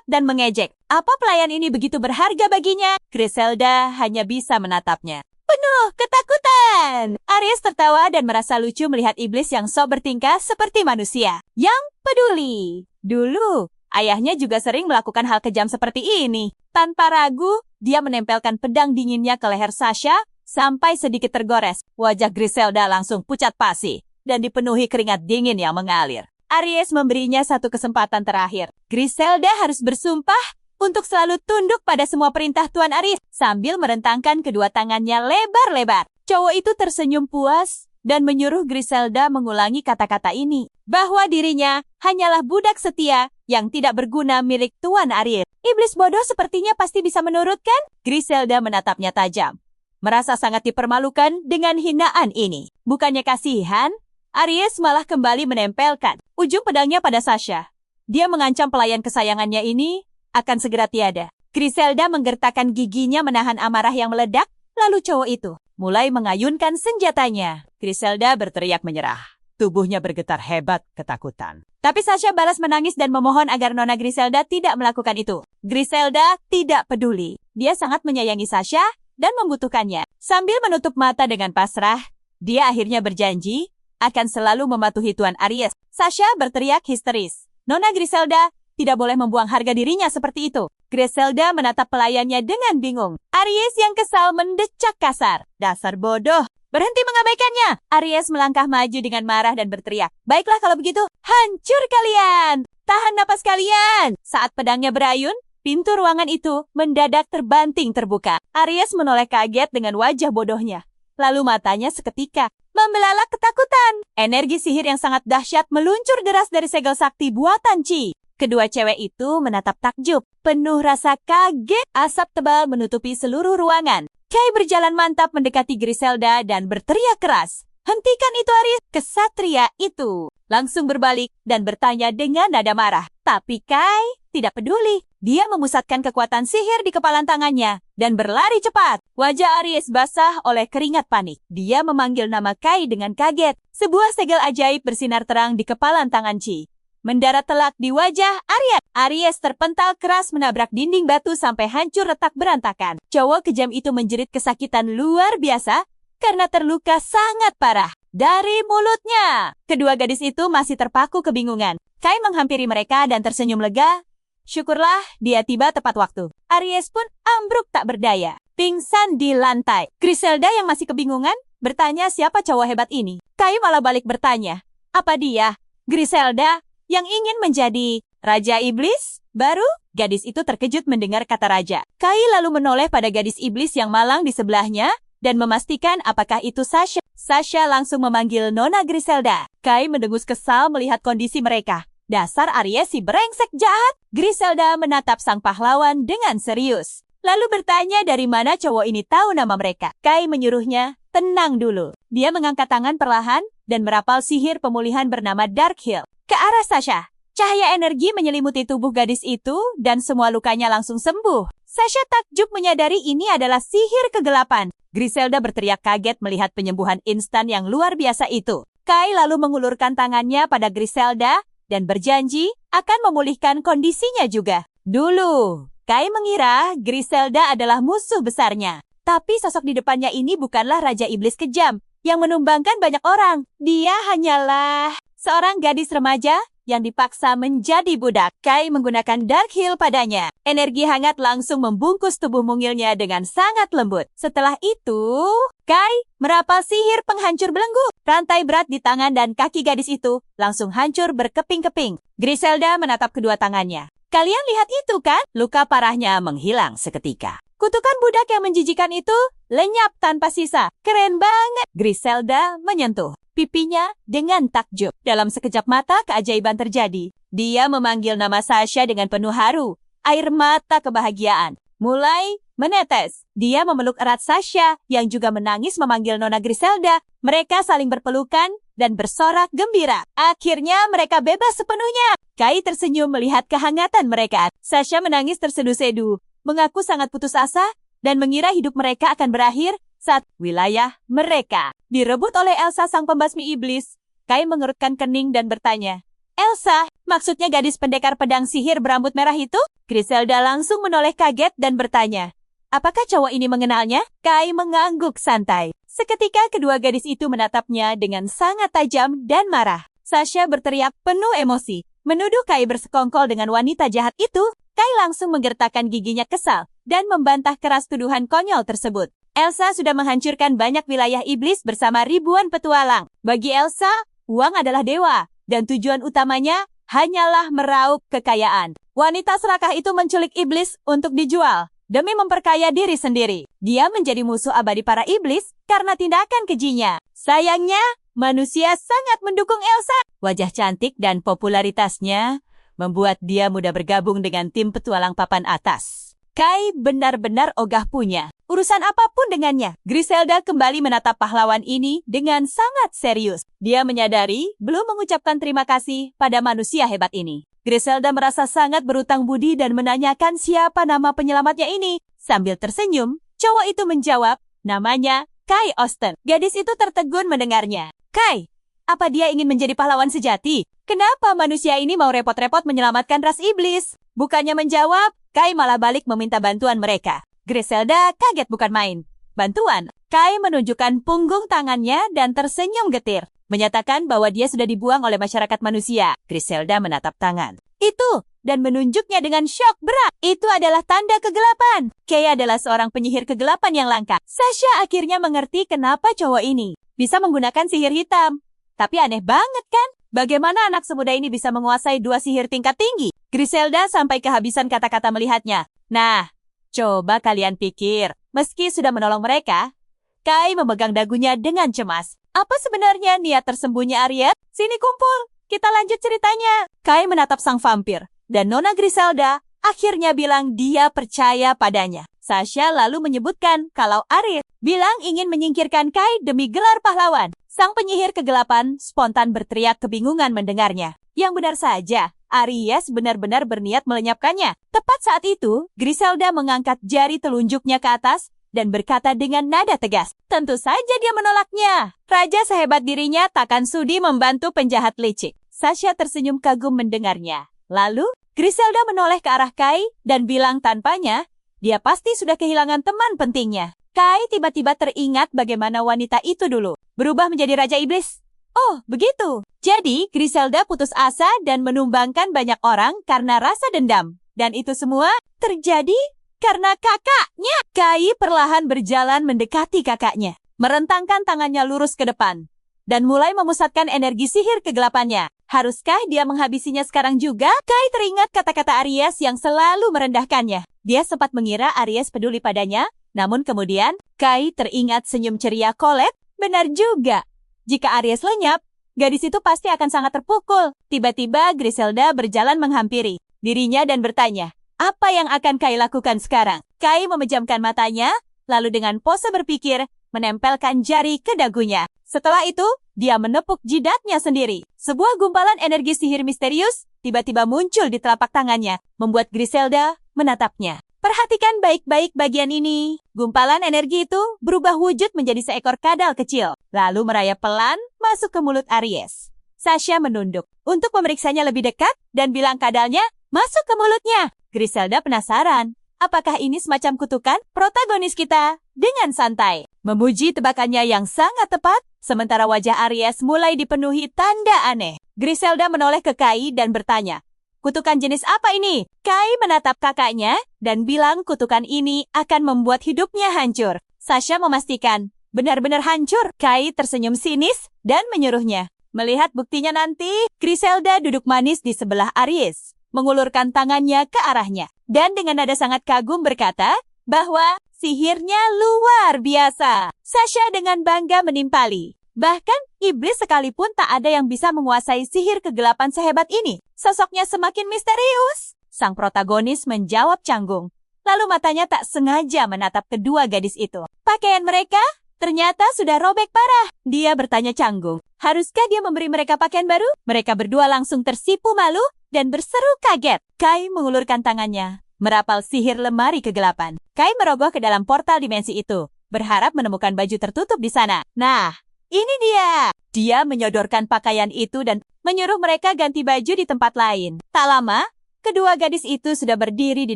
dan mengejek. Apa pelayan ini begitu berharga baginya? Griselda hanya bisa menatapnya. Penuh ketakutan. Aries tertawa dan merasa lucu melihat iblis yang sok bertingkah seperti manusia yang peduli. Dulu, ayahnya juga sering melakukan hal kejam seperti ini. Tanpa ragu, dia menempelkan pedang dinginnya ke leher Sasha sampai sedikit tergores. Wajah Griselda langsung pucat pasi dan dipenuhi keringat dingin yang mengalir. Aries memberinya satu kesempatan terakhir. Griselda harus bersumpah untuk selalu tunduk pada semua perintah Tuan Aries sambil merentangkan kedua tangannya lebar-lebar. Cowok itu tersenyum puas dan menyuruh Griselda mengulangi kata-kata ini, bahwa dirinya hanyalah budak setia yang tidak berguna milik Tuan Aries. Iblis bodoh sepertinya pasti bisa menurutkan. Griselda menatapnya tajam, merasa sangat dipermalukan dengan hinaan ini. Bukannya kasihan, Aries malah kembali menempelkan ujung pedangnya pada Sasha. Dia mengancam pelayan kesayangannya ini akan segera tiada. Griselda menggertakkan giginya menahan amarah yang meledak, lalu cowok itu mulai mengayunkan senjatanya. Griselda berteriak menyerah. Tubuhnya bergetar hebat ketakutan. Tapi Sasha balas menangis dan memohon agar Nona Griselda tidak melakukan itu. Griselda tidak peduli. Dia sangat menyayangi Sasha dan membutuhkannya. Sambil menutup mata dengan pasrah, dia akhirnya berjanji akan selalu mematuhi Tuan Aries. Sasha berteriak histeris. Nona Griselda tidak boleh membuang harga dirinya seperti itu. Griselda menatap pelayannya dengan bingung. Aries yang kesal mendecak kasar. Dasar bodoh. Berhenti mengabaikannya. Aries melangkah maju dengan marah dan berteriak. Baiklah kalau begitu, hancur kalian. Tahan napas kalian. Saat pedangnya berayun, pintu ruangan itu mendadak terbanting terbuka. Aries menoleh kaget dengan wajah bodohnya. Lalu matanya seketika membelalak ketakutan. Energi sihir yang sangat dahsyat meluncur deras dari segel sakti buatan Chi. Kedua cewek itu menatap takjub, penuh rasa kaget. Asap tebal menutupi seluruh ruangan. Kai berjalan mantap mendekati Griselda dan berteriak keras. Hentikan itu Aries. Kesatria itu langsung berbalik dan bertanya dengan nada marah. Tapi Kai tidak peduli. Dia memusatkan kekuatan sihir di kepalan tangannya dan berlari cepat. Wajah Aries basah oleh keringat panik. Dia memanggil nama Kai dengan kaget. Sebuah segel ajaib bersinar terang di kepalan tangan Chi. Mendarat telak di wajah Aries. Aries terpental keras menabrak dinding batu sampai hancur retak berantakan. Cowok kejam itu menjerit kesakitan luar biasa karena terluka sangat parah. Dari mulutnya, kedua gadis itu masih terpaku kebingungan. Kai menghampiri mereka dan tersenyum lega. Syukurlah dia tiba tepat waktu. Aries pun ambruk tak berdaya, pingsan di lantai. Griselda yang masih kebingungan bertanya siapa cowok hebat ini. Kai malah balik bertanya, apa dia, Griselda, yang ingin menjadi Raja Iblis baru? Gadis itu terkejut mendengar kata raja. Kai lalu menoleh pada gadis iblis yang malang di sebelahnya dan memastikan apakah itu Sasha. Sasha langsung memanggil Nona Griselda. Kai mendengus kesal melihat kondisi mereka. Dasar Aries si brengsek jahat. Griselda menatap sang pahlawan dengan serius. Lalu bertanya dari mana cowok ini tahu nama mereka. Kai menyuruhnya, tenang dulu. Dia mengangkat tangan perlahan dan merapal sihir pemulihan bernama Dark Heal ke arah Sasha. Cahaya energi menyelimuti tubuh gadis itu dan semua lukanya langsung sembuh. Sasha takjub menyadari ini adalah sihir kegelapan. Griselda berteriak kaget melihat penyembuhan instan yang luar biasa itu. Kai lalu mengulurkan tangannya pada Griselda dan berjanji akan memulihkan kondisinya juga. Dulu, Kai mengira Griselda adalah musuh besarnya. Tapi sosok di depannya ini bukanlah Raja Iblis kejam yang menumbangkan banyak orang. Dia hanyalah seorang gadis remaja yang dipaksa menjadi budak. Kai menggunakan Dark Heal padanya. Energi hangat langsung membungkus tubuh mungilnya dengan sangat lembut. Setelah itu, Kai merapal sihir penghancur belenggu. Rantai berat di tangan dan kaki gadis itu langsung hancur berkeping-keping. Griselda menatap kedua tangannya. Kalian lihat itu kan? Luka parahnya menghilang seketika. Kutukan budak yang menjijikan itu lenyap tanpa sisa. Keren banget. Griselda menyentuh pipinya dengan takjub. Dalam sekejap mata, keajaiban terjadi. Dia memanggil nama Sasha dengan penuh haru. Air mata kebahagiaan mulai menetes. Dia memeluk erat Sasha yang juga menangis memanggil Nona Griselda. Mereka saling berpelukan dan bersorak gembira. Akhirnya mereka bebas sepenuhnya. Kai tersenyum melihat kehangatan mereka. Sasha menangis tersedu-sedu, mengaku sangat putus asa dan mengira hidup mereka akan berakhir saat wilayah mereka direbut oleh Elsa sang pembasmi iblis. Kai mengerutkan kening dan bertanya, Elsa, maksudnya gadis pendekar pedang sihir berambut merah itu? Griselda langsung menoleh kaget dan bertanya, apakah cowok ini mengenalnya? Kai mengangguk santai. Seketika kedua gadis itu menatapnya dengan sangat tajam dan marah. Sasha berteriak penuh emosi, menuduh Kai bersekongkol dengan wanita jahat itu. Kai langsung menggertakkan giginya kesal dan membantah keras tuduhan konyol tersebut. Elsa sudah menghancurkan banyak wilayah iblis bersama ribuan petualang. Bagi Elsa, uang adalah dewa, dan tujuan utamanya hanyalah meraup kekayaan. Wanita serakah itu menculik iblis untuk dijual demi memperkaya diri sendiri. Dia menjadi musuh abadi para iblis karena tindakan kejinya. Sayangnya, manusia sangat mendukung Elsa. Wajah cantik dan popularitasnya membuat dia mudah bergabung dengan tim petualang papan atas. Kai benar-benar ogah punya urusan apapun dengannya. Griselda kembali menatap pahlawan ini dengan sangat serius. Dia menyadari belum mengucapkan terima kasih pada manusia hebat ini. Griselda merasa sangat berutang budi dan menanyakan siapa nama penyelamatnya ini. Sambil tersenyum, cowok itu menjawab, namanya Kai Austen. Gadis itu tertegun mendengarnya. Kai, apa dia ingin menjadi pahlawan sejati? Kenapa manusia ini mau repot-repot menyelamatkan ras iblis? Bukannya menjawab, Kai malah balik meminta bantuan mereka. Griselda kaget bukan main. Bantuan? Kai menunjukkan punggung tangannya dan tersenyum getir, menyatakan bahwa dia sudah dibuang oleh masyarakat manusia. Griselda menatap tangan itu dan menunjuknya dengan syok berat. Itu adalah tanda kegelapan. Kai adalah seorang penyihir kegelapan yang langka. Sasha akhirnya mengerti kenapa cowok ini bisa menggunakan sihir hitam. Tapi aneh banget kan? Bagaimana anak semuda ini bisa menguasai dua sihir tingkat tinggi? Griselda sampai kehabisan kata-kata melihatnya. Nah, coba kalian pikir, meski sudah menolong mereka, Kai memegang dagunya dengan cemas. Apa sebenarnya niat tersembunyi Ariet? Sini kumpul, kita lanjut ceritanya. Kai menatap sang vampir, dan Nona Griselda akhirnya bilang dia percaya padanya. Sasha lalu menyebutkan kalau Ariet bilang ingin menyingkirkan Kai demi gelar pahlawan. Sang penyihir kegelapan spontan berteriak kebingungan mendengarnya. Yang benar saja, Aries benar-benar berniat melenyapkannya. Tepat saat itu, Griselda mengangkat jari telunjuknya ke atas dan berkata dengan nada tegas, tentu saja dia menolaknya. Raja sehebat dirinya takkan sudi membantu penjahat licik. Sasha tersenyum kagum mendengarnya. Lalu, Griselda menoleh ke arah Kai dan bilang tanpanya, dia pasti sudah kehilangan teman pentingnya. Kai tiba-tiba teringat bagaimana wanita itu dulu berubah menjadi Raja Iblis. Oh, begitu. Jadi, Griselda putus asa dan menumbangkan banyak orang karena rasa dendam. Dan itu semua terjadi karena kakaknya. Kai perlahan berjalan mendekati kakaknya, merentangkan tangannya lurus ke depan, dan mulai memusatkan energi sihir kegelapannya. Haruskah dia menghabisinya sekarang juga? Kai teringat kata-kata Aries yang selalu merendahkannya. Dia sempat mengira Aries peduli padanya, namun kemudian Kai teringat senyum ceria Colette. Benar juga. Jika Aries lenyap, gadis itu pasti akan sangat terpukul. Tiba-tiba Griselda berjalan menghampiri dirinya dan bertanya, apa yang akan Kai lakukan sekarang? Kai memejamkan matanya, lalu dengan pose berpikir, menempelkan jari ke dagunya. Setelah itu, dia menepuk jidatnya sendiri. Sebuah gumpalan energi sihir misterius tiba-tiba muncul di telapak tangannya, membuat Griselda menatapnya. Perhatikan baik-baik bagian ini. Gumpalan energi itu berubah wujud menjadi seekor kadal kecil, lalu merayap pelan masuk ke mulut Aries. Sasha menunduk untuk memeriksanya lebih dekat dan bilang kadalnya masuk ke mulutnya. Griselda penasaran, apakah ini semacam kutukan? Protagonis kita dengan santai memuji tebakannya yang sangat tepat, sementara wajah Aries mulai dipenuhi tanda aneh. Griselda menoleh ke Kai dan bertanya, "Kutukan jenis apa ini?" Kai menatap kakaknya dan bilang kutukan ini akan membuat hidupnya hancur. Sasha memastikan, "Benar-benar hancur." Kai tersenyum sinis dan menyuruhnya. Melihat buktinya nanti, Griselda duduk manis di sebelah Aries, mengulurkan tangannya ke arahnya. Dan dengan nada sangat kagum berkata bahwa sihirnya luar biasa. Sasha dengan bangga menimpali. Bahkan iblis sekalipun tak ada yang bisa menguasai sihir kegelapan sehebat ini. Sosoknya semakin misterius. Sang protagonis menjawab canggung. Lalu matanya tak sengaja menatap kedua gadis itu. Pakaian mereka ternyata sudah robek parah. Dia bertanya canggung, haruskah dia memberi mereka pakaian baru? Mereka berdua langsung tersipu malu dan berseru kaget. Kai mengulurkan tangannya, merapal sihir lemari kegelapan. Kai merogoh ke dalam portal dimensi itu, berharap menemukan baju tertutup di sana. Nah, ini dia. Dia menyodorkan pakaian itu dan menyuruh mereka ganti baju di tempat lain. Tak lama, kedua gadis itu sudah berdiri di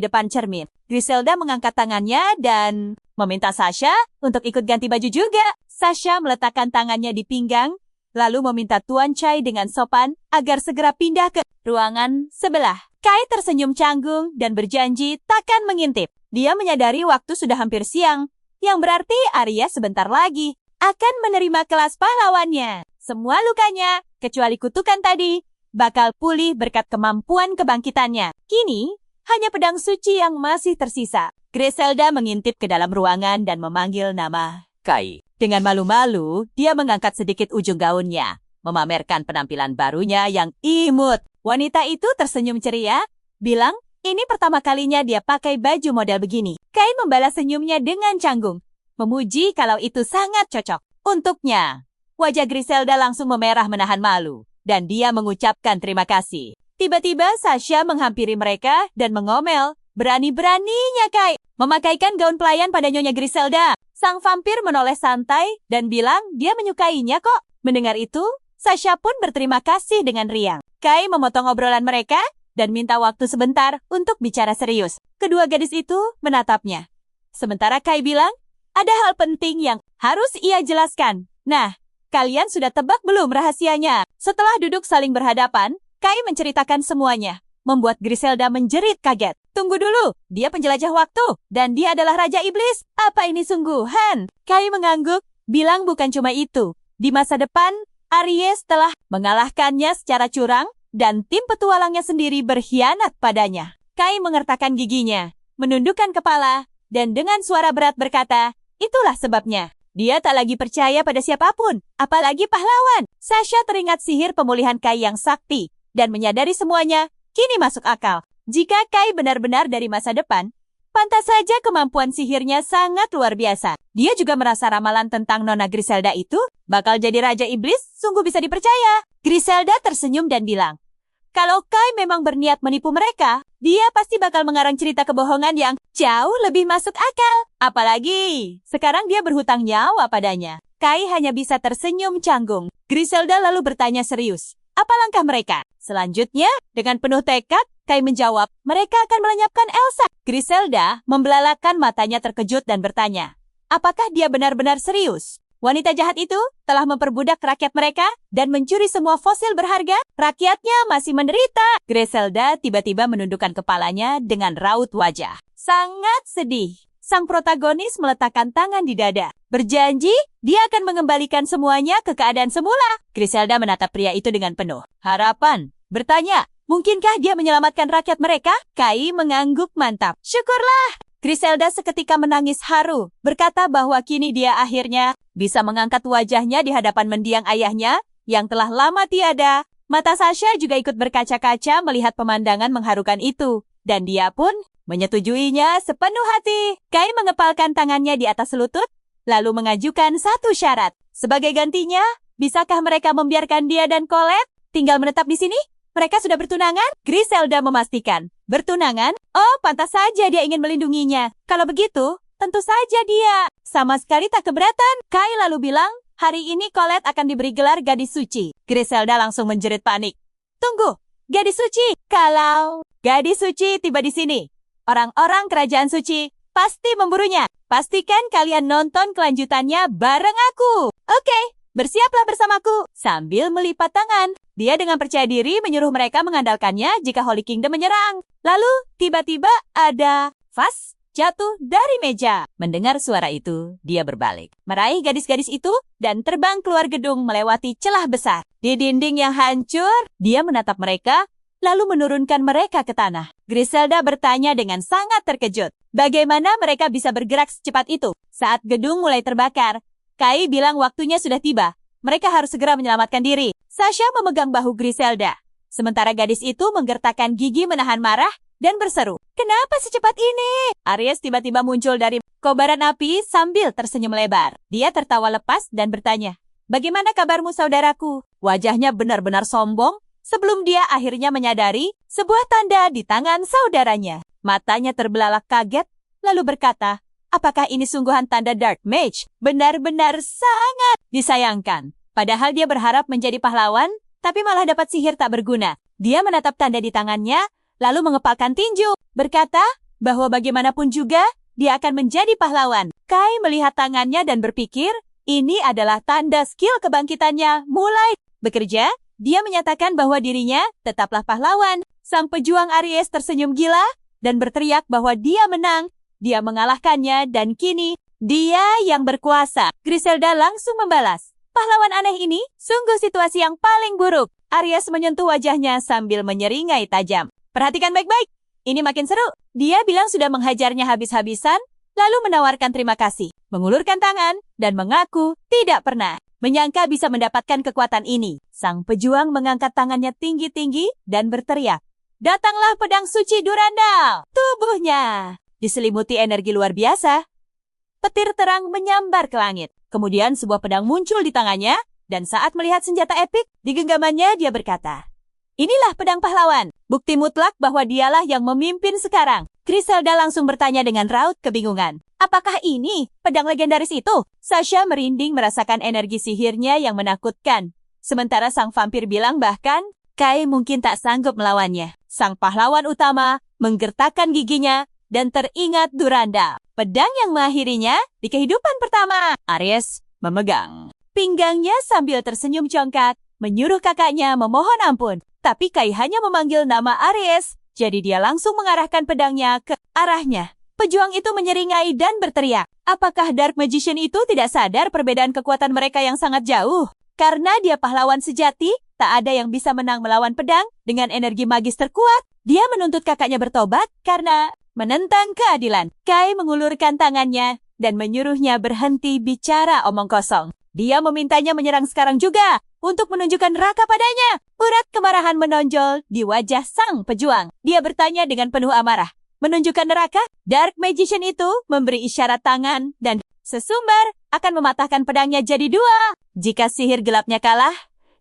depan cermin. Griselda mengangkat tangannya dan meminta Sasha untuk ikut ganti baju juga. Sasha meletakkan tangannya di pinggang, lalu meminta Tuan Chai dengan sopan agar segera pindah ke ruangan sebelah. Kai tersenyum canggung dan berjanji takkan mengintip. Dia menyadari waktu sudah hampir siang, yang berarti Arya sebentar lagi akan menerima kelas pahlawannya. Semua lukanya, kecuali kutukan tadi, bakal pulih berkat kemampuan kebangkitannya. Kini, hanya pedang suci yang masih tersisa. Griselda mengintip ke dalam ruangan dan memanggil nama Kai. Dengan malu-malu, dia mengangkat sedikit ujung gaunnya, memamerkan penampilan barunya yang imut. Wanita itu tersenyum ceria, bilang, ini pertama kalinya dia pakai baju model begini. Kai membalas senyumnya dengan canggung, memuji kalau itu sangat cocok untuknya. Wajah Griselda langsung memerah menahan malu, dan dia mengucapkan terima kasih. Tiba-tiba Sasha menghampiri mereka dan mengomel, berani-beraninya Kai memakaikan gaun pelayan pada Nyonya Griselda. Sang vampir menoleh santai dan bilang dia menyukainya kok. Mendengar itu, Sasha pun berterima kasih dengan riang. Kai memotong obrolan mereka dan minta waktu sebentar untuk bicara serius. Kedua gadis itu menatapnya. Sementara Kai bilang, ada hal penting yang harus ia jelaskan. Nah, kalian sudah tebak belum rahasianya? Setelah duduk saling berhadapan, Kai menceritakan semuanya, membuat Griselda menjerit kaget. Tunggu dulu, dia penjelajah waktu, dan dia adalah Raja Iblis. Apa ini sungguhan? Kai mengangguk, bilang bukan cuma itu. Di masa depan, Aries telah mengalahkannya secara curang, dan tim petualangnya sendiri berkhianat padanya. Kai mengertakkan giginya, menundukkan kepala, dan dengan suara berat berkata, itulah sebabnya. Dia tak lagi percaya pada siapapun, apalagi pahlawan. Sasha teringat sihir pemulihan Kai yang sakti, dan menyadari semuanya, kini masuk akal. Jika Kai benar-benar dari masa depan, pantas saja kemampuan sihirnya sangat luar biasa. Dia juga merasa ramalan tentang Nona Griselda itu bakal jadi Raja Iblis, sungguh bisa dipercaya. Griselda tersenyum dan bilang, kalau Kai memang berniat menipu mereka, dia pasti bakal mengarang cerita kebohongan yang jauh lebih masuk akal. Apalagi, sekarang dia berhutang nyawa padanya. Kai hanya bisa tersenyum canggung. Griselda lalu bertanya serius, apa langkah mereka? Selanjutnya, dengan penuh tekad, Kai menjawab, mereka akan melenyapkan Elsa. Griselda membelalakan matanya terkejut dan bertanya, apakah dia benar-benar serius? Wanita jahat itu telah memperbudak rakyat mereka dan mencuri semua fosil berharga. Rakyatnya masih menderita. Griselda tiba-tiba menundukkan kepalanya dengan raut wajah sangat sedih. Sang protagonis meletakkan tangan di dada, berjanji dia akan mengembalikan semuanya ke keadaan semula. Griselda menatap pria itu dengan penuh harapan, bertanya, mungkinkah dia menyelamatkan rakyat mereka? Kai mengangguk mantap. Syukurlah. Griselda seketika menangis haru, berkata bahwa kini dia akhirnya bisa mengangkat wajahnya di hadapan mendiang ayahnya yang telah lama tiada. Mata Sasha juga ikut berkaca-kaca melihat pemandangan mengharukan itu, dan dia pun menyetujuinya sepenuh hati. Kai mengepalkan tangannya di atas lutut, lalu mengajukan satu syarat. Sebagai gantinya, bisakah mereka membiarkan dia dan Colette tinggal menetap di sini? Mereka sudah bertunangan? Griselda memastikan. Bertunangan? Oh, pantas saja dia ingin melindunginya. Kalau begitu, tentu saja dia sama sekali tak keberatan. Kai lalu bilang, hari ini Colette akan diberi gelar gadis suci. Griselda langsung menjerit panik. Tunggu, gadis suci? Kalau gadis suci tiba di sini, orang-orang kerajaan suci pasti memburunya. Pastikan kalian nonton kelanjutannya bareng aku. Oke, Bersiaplah bersamaku. Sambil melipat tangan, dia dengan percaya diri menyuruh mereka mengandalkannya jika Holy Kingdom menyerang. Lalu, tiba-tiba ada vas jatuh dari meja. Mendengar suara itu, dia berbalik, meraih gadis-gadis itu, dan terbang keluar gedung melewati celah besar. Di dinding yang hancur, dia menatap mereka, lalu menurunkan mereka ke tanah. Griselda bertanya dengan sangat terkejut, bagaimana mereka bisa bergerak secepat itu? Saat gedung mulai terbakar, Kai bilang waktunya sudah tiba. Mereka harus segera menyelamatkan diri. Sasha memegang bahu Griselda. Sementara gadis itu menggertakkan gigi menahan marah dan berseru, "Kenapa secepat ini?" Aries tiba-tiba muncul dari kobaran api sambil tersenyum lebar. Dia tertawa lepas dan bertanya, "Bagaimana kabarmu saudaraku?" Wajahnya benar-benar sombong sebelum dia akhirnya menyadari sebuah tanda di tangan saudaranya. Matanya terbelalak kaget, lalu berkata, "Apakah ini sungguhan tanda Dark Mage? Benar-benar sangat disayangkan." Padahal dia berharap menjadi pahlawan, tapi malah dapat sihir tak berguna. Dia menatap tanda di tangannya, lalu mengepalkan tinju, berkata bahwa bagaimanapun juga, dia akan menjadi pahlawan. Kai melihat tangannya dan berpikir, ini adalah tanda skill kebangkitannya mulai bekerja. Dia menyatakan bahwa dirinya tetaplah pahlawan. Sang pejuang Aries tersenyum gila dan berteriak bahwa dia menang. Dia mengalahkannya dan kini dia yang berkuasa. Griselda langsung membalas, "Pahlawan aneh ini sungguh situasi yang paling buruk." Aries menyentuh wajahnya sambil menyeringai tajam. "Perhatikan baik-baik, ini makin seru." Dia bilang sudah menghajarnya habis-habisan, lalu menawarkan terima kasih, mengulurkan tangan, dan mengaku tidak pernah menyangka bisa mendapatkan kekuatan ini. Sang pejuang mengangkat tangannya tinggi-tinggi dan berteriak, "Datanglah pedang suci Durandal!" Tubuhnya diselimuti energi luar biasa. Petir terang menyambar ke langit. Kemudian sebuah pedang muncul di tangannya, dan saat melihat senjata epik di genggamannya, dia berkata, "Inilah pedang pahlawan, bukti mutlak bahwa dialah yang memimpin sekarang." Griselda langsung bertanya dengan raut kebingungan, "Apakah ini pedang legendaris itu?" Sasha merinding merasakan energi sihirnya yang menakutkan. Sementara sang vampir bilang bahkan, Kai mungkin tak sanggup melawannya. Sang pahlawan utama menggertakkan giginya dan teringat Durandal, pedang yang mengakhirinya di kehidupan pertama. Aries memegang pinggangnya sambil tersenyum congkak, menyuruh kakaknya memohon ampun. Tapi Kai hanya memanggil nama Aries, jadi dia langsung mengarahkan pedangnya ke arahnya. Pejuang itu menyeringai dan berteriak, apakah Dark Magician itu tidak sadar perbedaan kekuatan mereka yang sangat jauh? Karena dia pahlawan sejati, tak ada yang bisa menang melawan pedang dengan energi magis terkuat. Dia menuntut kakaknya bertobat karena menentang keadilan. Kai mengulurkan tangannya dan menyuruhnya berhenti bicara omong kosong. Dia memintanya menyerang sekarang juga untuk menunjukkan neraka padanya. Urat kemarahan menonjol di wajah sang pejuang. Dia bertanya dengan penuh amarah, "Menunjukkan neraka?" Dark Magician itu memberi isyarat tangan dan sesumbar akan mematahkan pedangnya jadi dua. Jika sihir gelapnya kalah,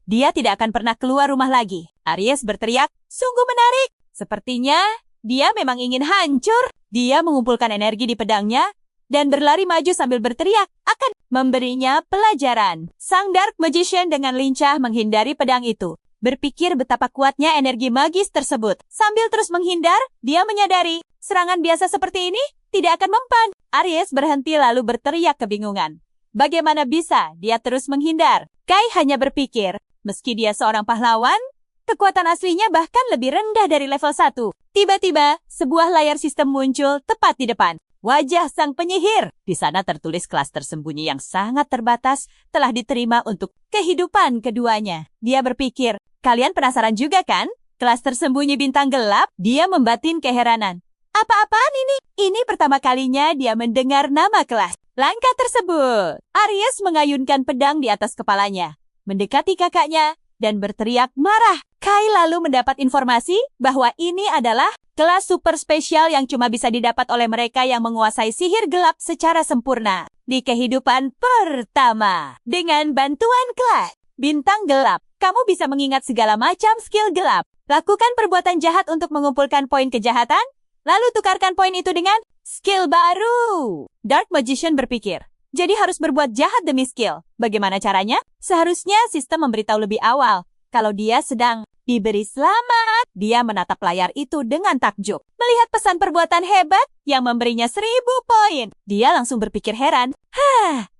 dia tidak akan pernah keluar rumah lagi. Aries berteriak, "Sungguh menarik." Sepertinya dia memang ingin hancur. Dia mengumpulkan energi di pedangnya dan berlari maju sambil berteriak akan memberinya pelajaran. Sang Dark Magician dengan lincah menghindari pedang itu, berpikir betapa kuatnya energi magis tersebut. Sambil terus menghindar, dia menyadari serangan biasa seperti ini tidak akan mempan. Aries berhenti lalu berteriak kebingungan. Bagaimana bisa dia terus menghindar? Kai hanya berpikir, meski dia seorang pahlawan, kekuatan aslinya bahkan lebih rendah dari level 1. Tiba-tiba, sebuah layar sistem muncul tepat di depan. Wajah sang penyihir. Di sana tertulis kelas tersembunyi yang sangat terbatas telah diterima untuk kehidupan keduanya. Dia berpikir, kalian penasaran juga kan? Kelas tersembunyi bintang gelap, dia membatin keheranan. Apa-apaan ini? Ini pertama kalinya dia mendengar nama kelas. Langkah tersebut, Aries mengayunkan pedang di atas kepalanya, mendekati kakaknya, dan berteriak marah. Kai lalu mendapat informasi bahwa ini adalah kelas super spesial yang cuma bisa didapat oleh mereka yang menguasai sihir gelap secara sempurna di kehidupan pertama. Dengan bantuan kelas bintang gelap, kamu bisa mengingat segala macam skill gelap. Lakukan perbuatan jahat untuk mengumpulkan poin kejahatan, lalu tukarkan poin itu dengan skill baru. Dark Magician berpikir, jadi harus berbuat jahat demi skill. Bagaimana caranya? Seharusnya sistem memberitahu lebih awal kalau dia sedang diberi selamat. Dia menatap layar itu dengan takjub. Melihat pesan perbuatan hebat yang memberinya 1000 poin. Dia langsung berpikir heran.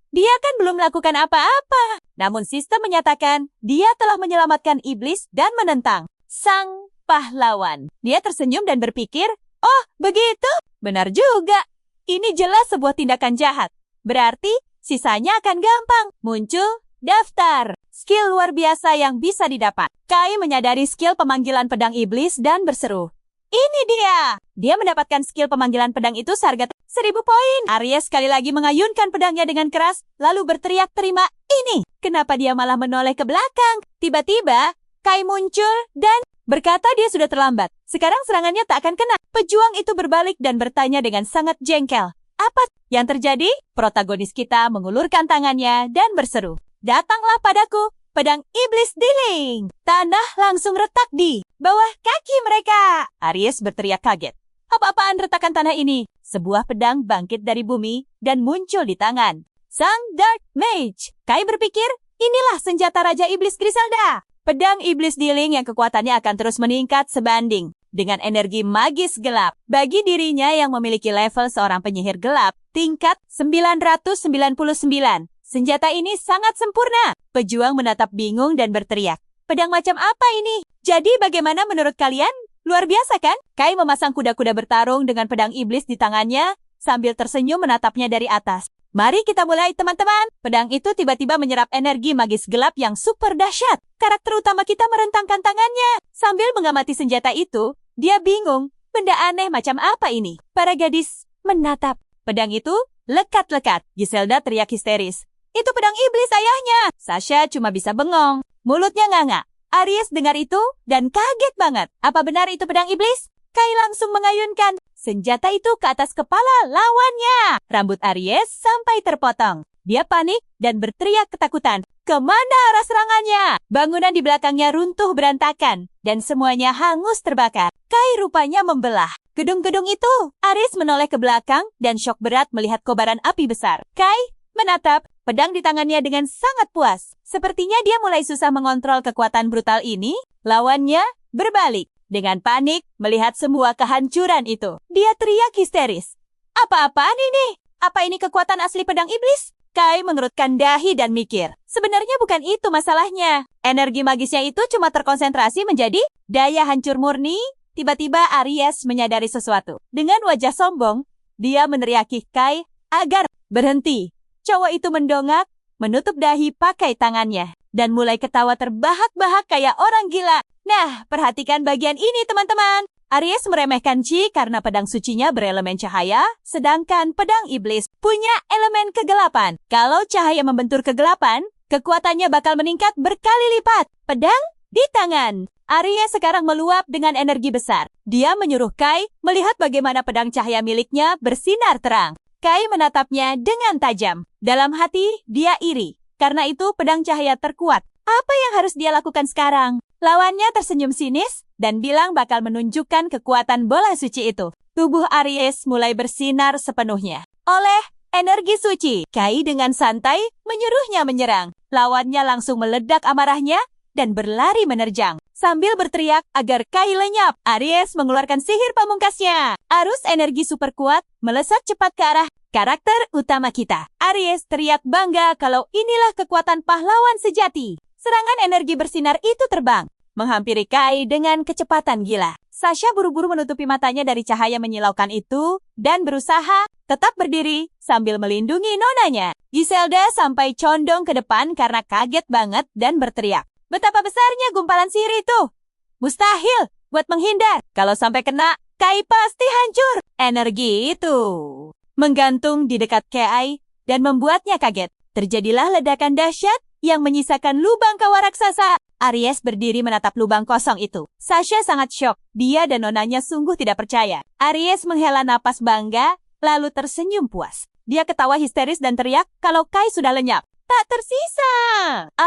Dia kan belum melakukan apa-apa. Namun sistem menyatakan dia telah menyelamatkan iblis dan menentang sang pahlawan. Dia tersenyum dan berpikir, oh begitu? Benar juga. Ini jelas sebuah tindakan jahat. Berarti sisanya akan gampang. Muncul daftar skill luar biasa yang bisa didapat. Kai menyadari skill pemanggilan pedang iblis dan berseru, ini dia! Dia mendapatkan skill pemanggilan pedang itu seharga 1000 poin. Aries sekali lagi mengayunkan pedangnya dengan keras, lalu berteriak terima ini. Kenapa dia malah menoleh ke belakang? Tiba-tiba, Kai muncul dan berkata dia sudah terlambat. Sekarang serangannya tak akan kena. Pejuang itu berbalik dan bertanya dengan sangat jengkel. Apa yang terjadi? Protagonis kita mengulurkan tangannya dan berseru, datanglah padaku, pedang iblis diling. Tanah langsung retak di bawah kaki mereka. Aries berteriak kaget. Apa-apaan retakan tanah ini? Sebuah pedang bangkit dari bumi dan muncul di tangan sang Dark Mage. Kai berpikir, inilah senjata Raja Iblis Griselda. Pedang iblis diling yang kekuatannya akan terus meningkat sebanding dengan energi magis gelap. Bagi dirinya yang memiliki level seorang penyihir gelap, tingkat 999. Senjata ini sangat sempurna. Pejuang menatap bingung dan berteriak, pedang macam apa ini? Jadi bagaimana menurut kalian? Luar biasa kan? Kai memasang kuda-kuda bertarung dengan pedang iblis di tangannya sambil tersenyum menatapnya dari atas. Mari kita mulai teman-teman. Pedang itu tiba-tiba menyerap energi magis gelap yang super dahsyat. Karakter utama kita merentangkan tangannya. Sambil mengamati senjata itu, dia bingung. Benda aneh macam apa ini? Para gadis menatap. Pedang itu lekat-lekat. Griselda teriak histeris. Itu pedang iblis ayahnya. Sasha cuma bisa bengong. Mulutnya nganga. Aries dengar itu dan kaget banget. Apa benar itu pedang iblis? Kai langsung mengayunkan senjata itu ke atas kepala lawannya. Rambut Aries sampai terpotong. Dia panik dan berteriak ketakutan. Kemana arah serangannya? Bangunan di belakangnya runtuh berantakan dan semuanya hangus terbakar. Kai rupanya membelah gedung-gedung itu. Aries menoleh ke belakang dan syok berat melihat kobaran api besar. Kai menatap pedang di tangannya dengan sangat puas. Sepertinya dia mulai susah mengontrol kekuatan brutal ini. Lawannya berbalik. Dengan panik melihat semua kehancuran itu, dia teriak histeris. Apa-apaan ini? Apa ini kekuatan asli pedang iblis? Kai mengerutkan dahi dan mikir. Sebenarnya bukan itu masalahnya. Energi magisnya itu cuma terkonsentrasi menjadi daya hancur murni. Tiba-tiba Aries menyadari sesuatu. Dengan wajah sombong, dia meneriaki Kai agar berhenti. Cowok itu mendongak, menutup dahi pakai tangannya, dan mulai ketawa terbahak-bahak kayak orang gila. Nah, perhatikan bagian ini teman-teman. Aries meremehkan Chi karena pedang sucinya berelemen cahaya, sedangkan pedang iblis punya elemen kegelapan. Kalau cahaya membentur kegelapan, kekuatannya bakal meningkat berkali lipat. Pedang di tangan. Aries sekarang meluap dengan energi besar. Dia menyuruh Kai melihat bagaimana pedang cahaya miliknya bersinar terang. Kai menatapnya dengan tajam. Dalam hati, dia iri. Karena itu pedang cahaya terkuat. Apa yang harus dia lakukan sekarang? Lawannya tersenyum sinis dan bilang bakal menunjukkan kekuatan bola suci itu. Tubuh Aries mulai bersinar sepenuhnya oleh energi suci. Kai dengan santai menyuruhnya menyerang. Lawannya langsung meledak amarahnya dan berlari menerjang. Sambil berteriak agar Kai lenyap, Aries mengeluarkan sihir pamungkasnya. Arus energi super kuat melesat cepat ke arah karakter utama kita. Aries teriak bangga kalau inilah kekuatan pahlawan sejati. Serangan energi bersinar itu terbang, menghampiri Kai dengan kecepatan gila. Sasha buru-buru menutupi matanya dari cahaya menyilaukan itu dan berusaha tetap berdiri sambil melindungi nonanya. Griselda sampai condong ke depan karena kaget banget dan berteriak. Betapa besarnya gumpalan sihir itu. Mustahil buat menghindar. Kalau sampai kena, Kai pasti hancur. Energi itu menggantung di dekat Kai dan membuatnya kaget. Terjadilah ledakan dahsyat yang menyisakan lubang kawah raksasa. Aries berdiri menatap lubang kosong itu. Sasha sangat syok. Dia dan nonanya sungguh tidak percaya. Aries menghela napas bangga, lalu tersenyum puas. Dia ketawa histeris dan teriak kalau Kai sudah lenyap. Tak tersisa.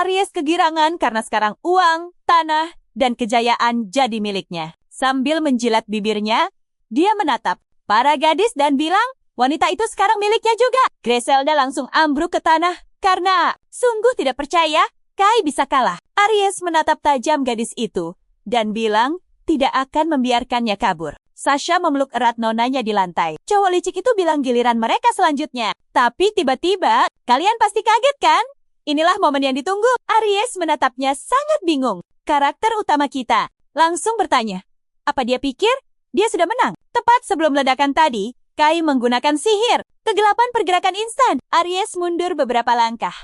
Aries kegirangan karena sekarang uang, tanah, dan kejayaan jadi miliknya. Sambil menjilat bibirnya, dia menatap para gadis dan bilang, wanita itu sekarang miliknya juga. Griselda langsung ambruk ke tanah karena sungguh tidak percaya Kai bisa kalah. Aries menatap tajam gadis itu dan bilang tidak akan membiarkannya kabur. Sasha memeluk erat nonanya di lantai. Cowok licik itu bilang giliran mereka selanjutnya. Tapi tiba-tiba, kalian pasti kaget kan? Inilah momen yang ditunggu. Aries menatapnya sangat bingung. Karakter utama kita langsung bertanya, apa dia pikir dia sudah menang? Tepat sebelum ledakan tadi, Kai menggunakan sihir. Kegelapan pergerakan instan. Aries mundur beberapa langkah.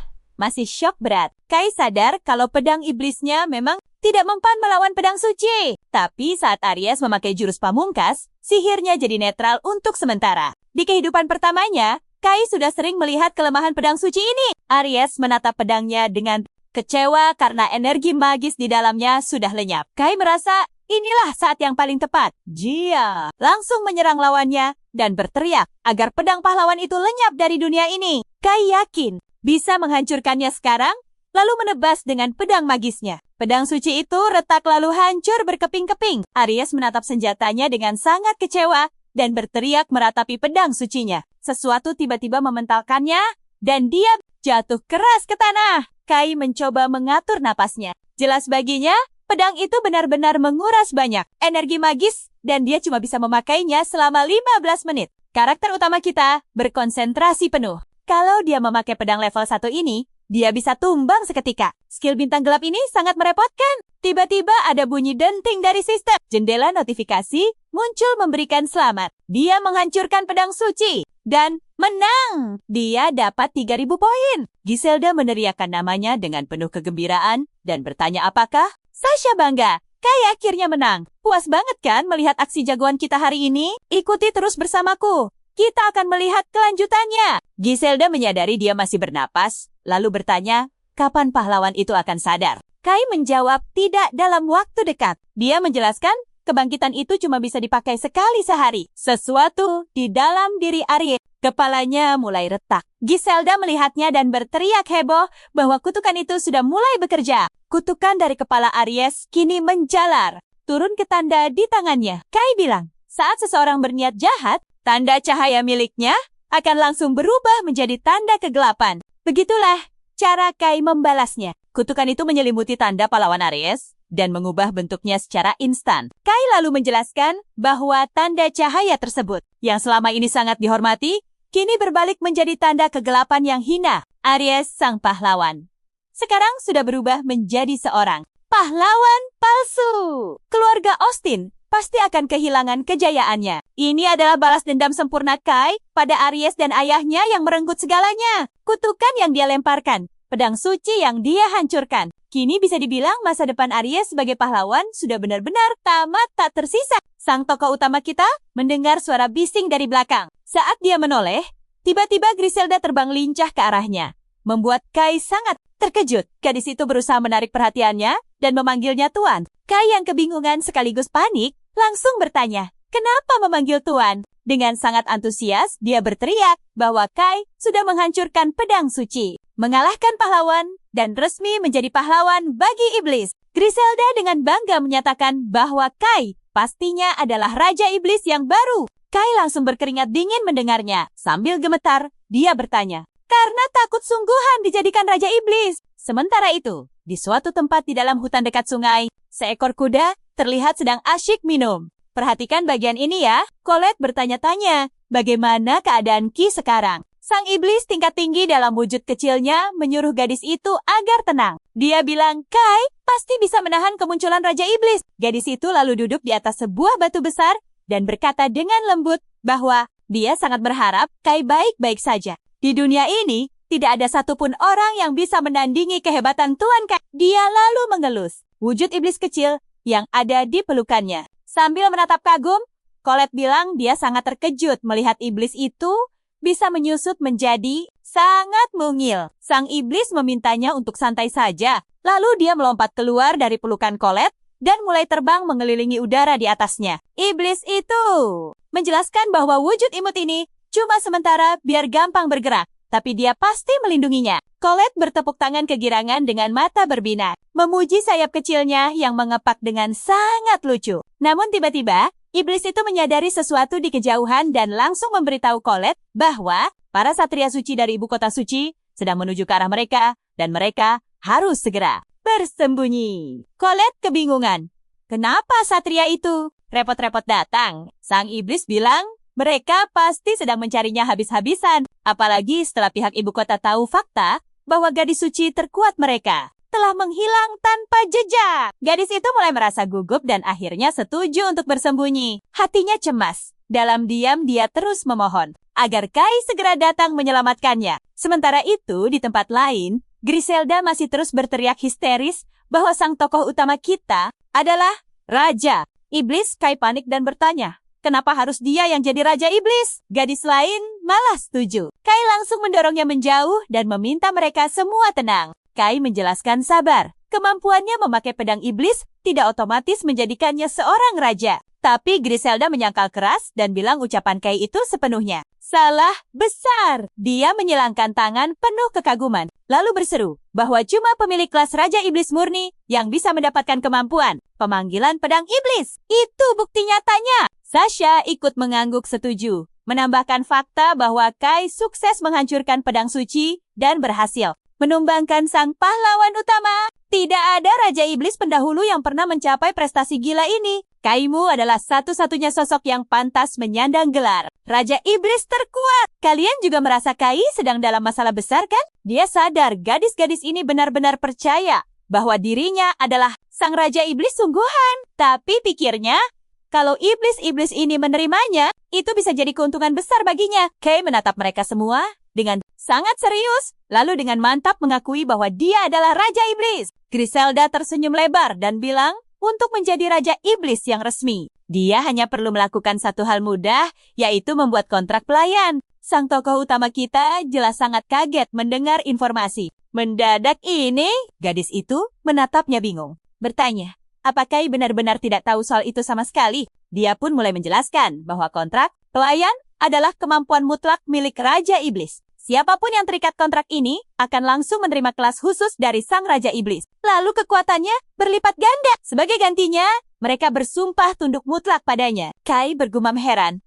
Masih syok berat. Kai sadar kalau pedang iblisnya memang tidak mempan melawan pedang suci. Tapi saat Aries memakai jurus pamungkas, sihirnya jadi netral untuk sementara. Di kehidupan pertamanya, Kai sudah sering melihat kelemahan pedang suci ini. Aries menatap pedangnya dengan kecewa karena energi magis di dalamnya sudah lenyap. Kai merasa inilah saat yang paling tepat. Dia langsung menyerang lawannya dan berteriak agar pedang pahlawan itu lenyap dari dunia ini. Kai yakin bisa menghancurkannya sekarang, lalu menebas dengan pedang magisnya. Pedang suci itu retak lalu hancur berkeping-keping. Aries menatap senjatanya dengan sangat kecewa dan berteriak meratapi pedang sucinya. Sesuatu tiba-tiba mementalkannya dan dia jatuh keras ke tanah. Kai mencoba mengatur napasnya. Jelas baginya, pedang itu benar-benar menguras banyak energi magis dan dia cuma bisa memakainya selama 15 menit. Karakter utama kita berkonsentrasi penuh. Kalau dia memakai pedang level 1 ini, dia bisa tumbang seketika. Skill bintang gelap ini sangat merepotkan. Tiba-tiba ada bunyi denting dari sistem. Jendela notifikasi muncul memberikan selamat. Dia menghancurkan pedang suci dan menang. Dia dapat 3.000 poin. Giselda meneriakkan namanya dengan penuh kegembiraan dan bertanya apakah Sasha bangga. Kai akhirnya menang. Puas banget kan melihat aksi jagoan kita hari ini? Ikuti terus bersamaku. Kita akan melihat kelanjutannya. Giselda menyadari dia masih bernapas, lalu bertanya, kapan pahlawan itu akan sadar? Kai menjawab, tidak dalam waktu dekat. Dia menjelaskan, kebangkitan itu cuma bisa dipakai sekali sehari. Sesuatu di dalam diri Aries. Kepalanya mulai retak. Giselda melihatnya dan berteriak heboh bahwa kutukan itu sudah mulai bekerja. Kutukan dari kepala Aries kini menjalar. Turun ke tanda di tangannya. Kai bilang, saat seseorang berniat jahat, tanda cahaya miliknya akan langsung berubah menjadi tanda kegelapan. Begitulah cara Kai membalasnya. Kutukan itu menyelimuti tanda pahlawan Aries dan mengubah bentuknya secara instan. Kai lalu menjelaskan bahwa tanda cahaya tersebut, yang selama ini sangat dihormati, kini berbalik menjadi tanda kegelapan yang hina. Aries sang pahlawan sekarang sudah berubah menjadi seorang pahlawan palsu. Keluarga Austin pasti akan kehilangan kejayaannya. Ini adalah balas dendam sempurna Kai pada Aries dan ayahnya yang merenggut segalanya. Kutukan yang dia lemparkan, pedang suci yang dia hancurkan. Kini bisa dibilang masa depan Aries sebagai pahlawan sudah benar-benar tamat tak tersisa. Sang tokoh utama kita mendengar suara bising dari belakang. Saat dia menoleh, tiba-tiba Griselda terbang lincah ke arahnya, membuat Kai sangat terkejut. Gadis itu berusaha menarik perhatiannya dan memanggilnya Tuan. Kai yang kebingungan sekaligus panik langsung bertanya, kenapa memanggil Tuan? Dengan sangat antusias, dia berteriak bahwa Kai sudah menghancurkan pedang suci, mengalahkan pahlawan, dan resmi menjadi pahlawan bagi iblis. Griselda dengan bangga menyatakan bahwa Kai pastinya adalah Raja Iblis yang baru. Kai langsung berkeringat dingin mendengarnya. Sambil gemetar, dia bertanya, karena takut sungguhan dijadikan Raja Iblis. Sementara itu, di suatu tempat di dalam hutan dekat sungai, seekor kuda terlihat sedang asyik minum. Perhatikan bagian ini ya. Colette bertanya-tanya, bagaimana keadaan Ki sekarang? Sang iblis tingkat tinggi dalam wujud kecilnya menyuruh gadis itu agar tenang. Dia bilang, Kai pasti bisa menahan kemunculan Raja Iblis. Gadis itu lalu duduk di atas sebuah batu besar dan berkata dengan lembut bahwa dia sangat berharap Kai baik-baik saja. Di dunia ini, tidak ada satupun orang yang bisa menandingi kehebatan Tuan Kai. Dia lalu mengelus wujud iblis kecil yang ada di pelukannya. Sambil menatap kagum, Colette bilang dia sangat terkejut melihat iblis itu bisa menyusut menjadi sangat mungil. Sang iblis memintanya untuk santai saja. Lalu dia melompat keluar dari pelukan Colette dan mulai terbang mengelilingi udara di atasnya. Iblis itu menjelaskan bahwa wujud imut ini cuma sementara biar gampang bergerak, tapi dia pasti melindunginya. Colette bertepuk tangan kegirangan dengan mata berbinar, memuji sayap kecilnya yang mengepak dengan sangat lucu. Namun tiba-tiba, iblis itu menyadari sesuatu di kejauhan dan langsung memberitahu Colette bahwa para satria suci dari ibu kota suci sedang menuju ke arah mereka dan mereka harus segera bersembunyi. Colette kebingungan. Kenapa satria itu repot-repot datang? Sang iblis bilang, mereka pasti sedang mencarinya habis-habisan. Apalagi setelah pihak ibu kota tahu fakta bahwa gadis suci terkuat mereka telah menghilang tanpa jejak. Gadis itu mulai merasa gugup dan akhirnya setuju untuk bersembunyi. Hatinya cemas. Dalam diam dia terus memohon agar Kai segera datang menyelamatkannya. Sementara itu, di tempat lain, Griselda masih terus berteriak histeris bahwa sang tokoh utama kita adalah Raja Iblis. Kai panik dan bertanya, kenapa harus dia yang jadi Raja Iblis? Gadis lain malah setuju. Kai langsung mendorongnya menjauh dan meminta mereka semua tenang. Kai menjelaskan sabar. Kemampuannya memakai pedang iblis tidak otomatis menjadikannya seorang raja. Tapi Griselda menyangkal keras dan bilang ucapan Kai itu sepenuhnya salah besar. Dia menyilangkan tangan penuh kekaguman, lalu berseru bahwa cuma pemilik kelas Raja Iblis murni yang bisa mendapatkan kemampuan pemanggilan pedang iblis. Itu bukti nyatanya. Sasha ikut mengangguk setuju, menambahkan fakta bahwa Kai sukses menghancurkan pedang suci dan berhasil menumbangkan sang pahlawan utama. Tidak ada Raja Iblis pendahulu yang pernah mencapai prestasi gila ini. Kaimu adalah satu-satunya sosok yang pantas menyandang gelar Raja Iblis terkuat. Kalian juga merasa Kai sedang dalam masalah besar kan? Dia sadar gadis-gadis ini benar-benar percaya bahwa dirinya adalah sang Raja Iblis sungguhan. Tapi pikirnya, kalau iblis-iblis ini menerimanya, itu bisa jadi keuntungan besar baginya. Kai menatap mereka semua dengan sangat serius, lalu dengan mantap mengakui bahwa dia adalah Raja Iblis. Griselda tersenyum lebar dan bilang, untuk menjadi Raja Iblis yang resmi, dia hanya perlu melakukan satu hal mudah, yaitu membuat kontrak pelayan. Sang tokoh utama kita jelas sangat kaget mendengar informasi. Mendadak ini, gadis itu menatapnya bingung. Bertanya, apakah benar-benar tidak tahu soal itu sama sekali? Dia pun mulai menjelaskan bahwa kontrak pelayan adalah kemampuan mutlak milik Raja Iblis. Siapapun yang terikat kontrak ini akan langsung menerima kelas khusus dari sang Raja Iblis. Lalu kekuatannya berlipat ganda. Sebagai gantinya, mereka bersumpah tunduk mutlak padanya. Kai bergumam heran.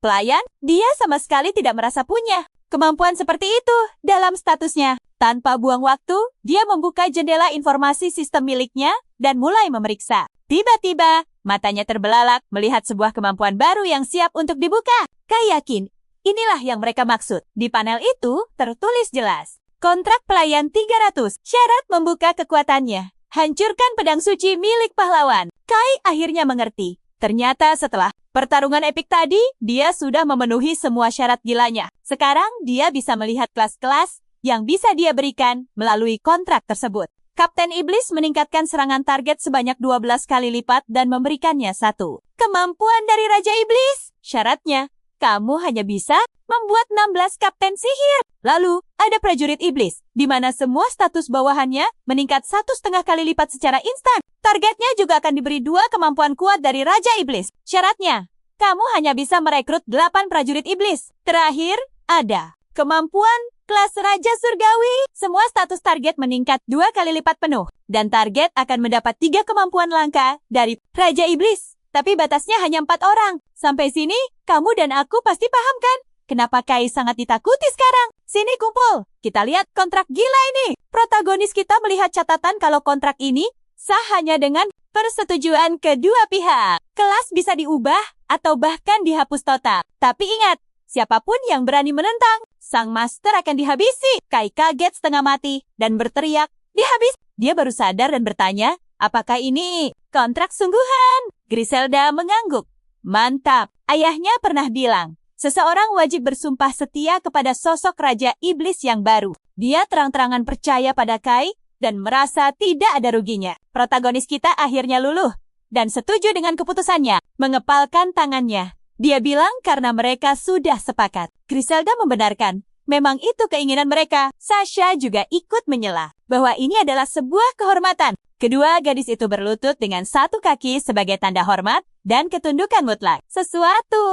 Pelayan, dia sama sekali tidak merasa punya kemampuan seperti itu dalam statusnya. Tanpa buang waktu, dia membuka jendela informasi sistem miliknya dan mulai memeriksa. Tiba-tiba, matanya terbelalak melihat sebuah kemampuan baru yang siap untuk dibuka. Kai yakin inilah yang mereka maksud. Di panel itu tertulis jelas. Kontrak pelayan 300. Syarat membuka kekuatannya. Hancurkan pedang suci milik pahlawan. Kai akhirnya mengerti. Ternyata setelah pertarungan epik tadi, dia sudah memenuhi semua syarat gilanya. Sekarang dia bisa melihat kelas-kelas yang bisa dia berikan melalui kontrak tersebut. Kapten Iblis meningkatkan serangan target sebanyak 12 kali lipat dan memberikannya 1 kemampuan dari Raja Iblis. Syaratnya, kamu hanya bisa membuat 16 kapten sihir. Lalu, ada prajurit iblis, di mana semua status bawahannya meningkat 1,5 kali lipat secara instan. Targetnya juga akan diberi 2 kemampuan kuat dari Raja Iblis. Syaratnya, kamu hanya bisa merekrut 8 prajurit iblis. Terakhir, ada kemampuan kelas Raja Surgawi. Semua status target meningkat 2 kali lipat penuh. Dan target akan mendapat 3 kemampuan langka dari Raja Iblis. Tapi batasnya hanya 4 orang. Sampai sini, kamu dan aku pasti paham kan? Kenapa Kai sangat ditakuti sekarang? Sini kumpul, kita lihat kontrak gila ini. Protagonis kita melihat catatan kalau kontrak ini sah hanya dengan persetujuan kedua pihak. Kelas bisa diubah atau bahkan dihapus total. Tapi ingat, siapapun yang berani menentang, sang master akan dihabisi. Kai kaget setengah mati dan berteriak, dihabis. Dia baru sadar dan bertanya, apakah ini kontrak sungguhan? Griselda mengangguk. Mantap, ayahnya pernah bilang, seseorang wajib bersumpah setia kepada sosok Raja Iblis yang baru. Dia terang-terangan percaya pada Kai dan merasa tidak ada ruginya. Protagonis kita akhirnya luluh dan setuju dengan keputusannya, mengepalkan tangannya. Dia bilang karena mereka sudah sepakat. Griselda membenarkan, memang itu keinginan mereka. Sasha juga ikut menyela bahwa ini adalah sebuah kehormatan. Kedua gadis itu berlutut dengan satu kaki sebagai tanda hormat dan ketundukan mutlak. Sesuatu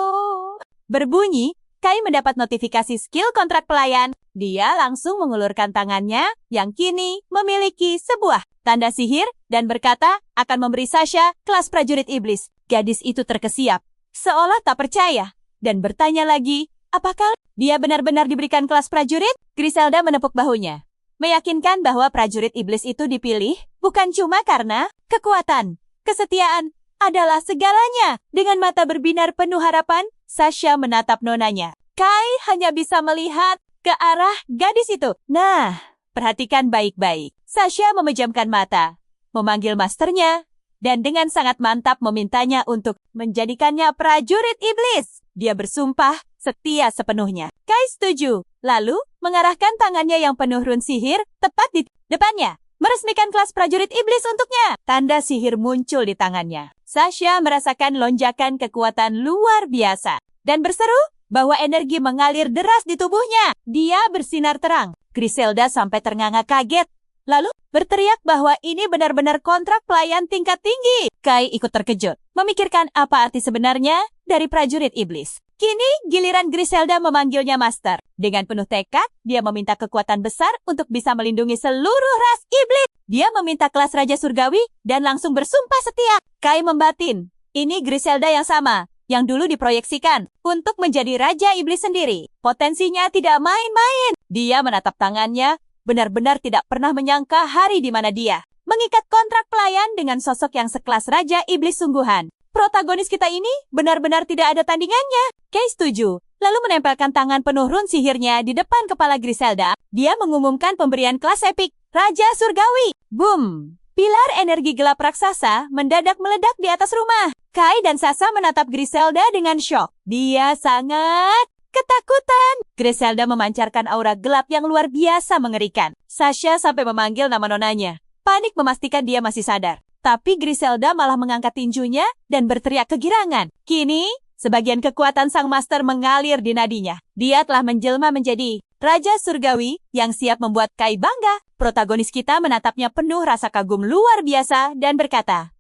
berbunyi, Kai mendapat notifikasi skill kontrak pelayan. Dia langsung mengulurkan tangannya yang kini memiliki sebuah tanda sihir dan berkata akan memberi Sasha kelas prajurit iblis. Gadis itu terkesiap, seolah tak percaya, dan bertanya lagi, apakah dia benar-benar diberikan kelas prajurit? Griselda menepuk bahunya, meyakinkan bahwa prajurit iblis itu dipilih bukan cuma karena kekuatan. Kesetiaan adalah segalanya. Dengan mata berbinar penuh harapan, Sasha menatap nonanya. Kai hanya bisa melihat ke arah gadis itu. Nah, Perhatikan baik-baik. Sasha memejamkan mata, memanggil masternya, dan dengan sangat mantap memintanya untuk menjadikannya prajurit iblis. Dia bersumpah setia sepenuhnya. Kai setuju, lalu mengarahkan tangannya yang penuh run sihir tepat di depannya. Meresmikan kelas prajurit iblis untuknya. Tanda sihir muncul di tangannya. Sasha merasakan lonjakan kekuatan luar biasa dan berseru bahwa energi mengalir deras di tubuhnya. Dia bersinar terang. Griselda sampai ternganga kaget. Lalu berteriak bahwa ini benar-benar kontrak pelayan tingkat tinggi. Kai ikut terkejut, memikirkan apa arti sebenarnya dari prajurit iblis. Kini giliran Griselda memanggilnya master. Dengan penuh tekad, dia meminta kekuatan besar untuk bisa melindungi seluruh ras iblis. Dia meminta kelas Raja Surgawi dan langsung bersumpah setia. Kai membatin. Ini Griselda yang sama, yang dulu diproyeksikan untuk menjadi Raja Iblis sendiri. Potensinya tidak main-main. Dia menatap tangannya, benar-benar tidak pernah menyangka hari di mana dia mengikat kontrak pelayan dengan sosok yang sekelas Raja Iblis sungguhan. Protagonis kita ini benar-benar tidak ada tandingannya. Kay setuju, lalu menempelkan tangan penuh run sihirnya di depan kepala Griselda. Dia mengumumkan pemberian kelas epik, Raja Surgawi. Boom! Pilar energi gelap raksasa mendadak meledak di atas rumah. Kai dan Sasha menatap Griselda dengan syok. Dia sangat ketakutan. Griselda memancarkan aura gelap yang luar biasa mengerikan. Sasha sampai memanggil nama nonanya. Panik memastikan dia masih sadar. Tapi Griselda malah mengangkat tinjunya dan berteriak kegirangan. Kini, sebagian kekuatan sang master mengalir di nadinya. Dia telah menjelma menjadi Raja Surgawi yang siap membuat Kai bangga. Protagonis kita menatapnya penuh rasa kagum luar biasa dan berkata,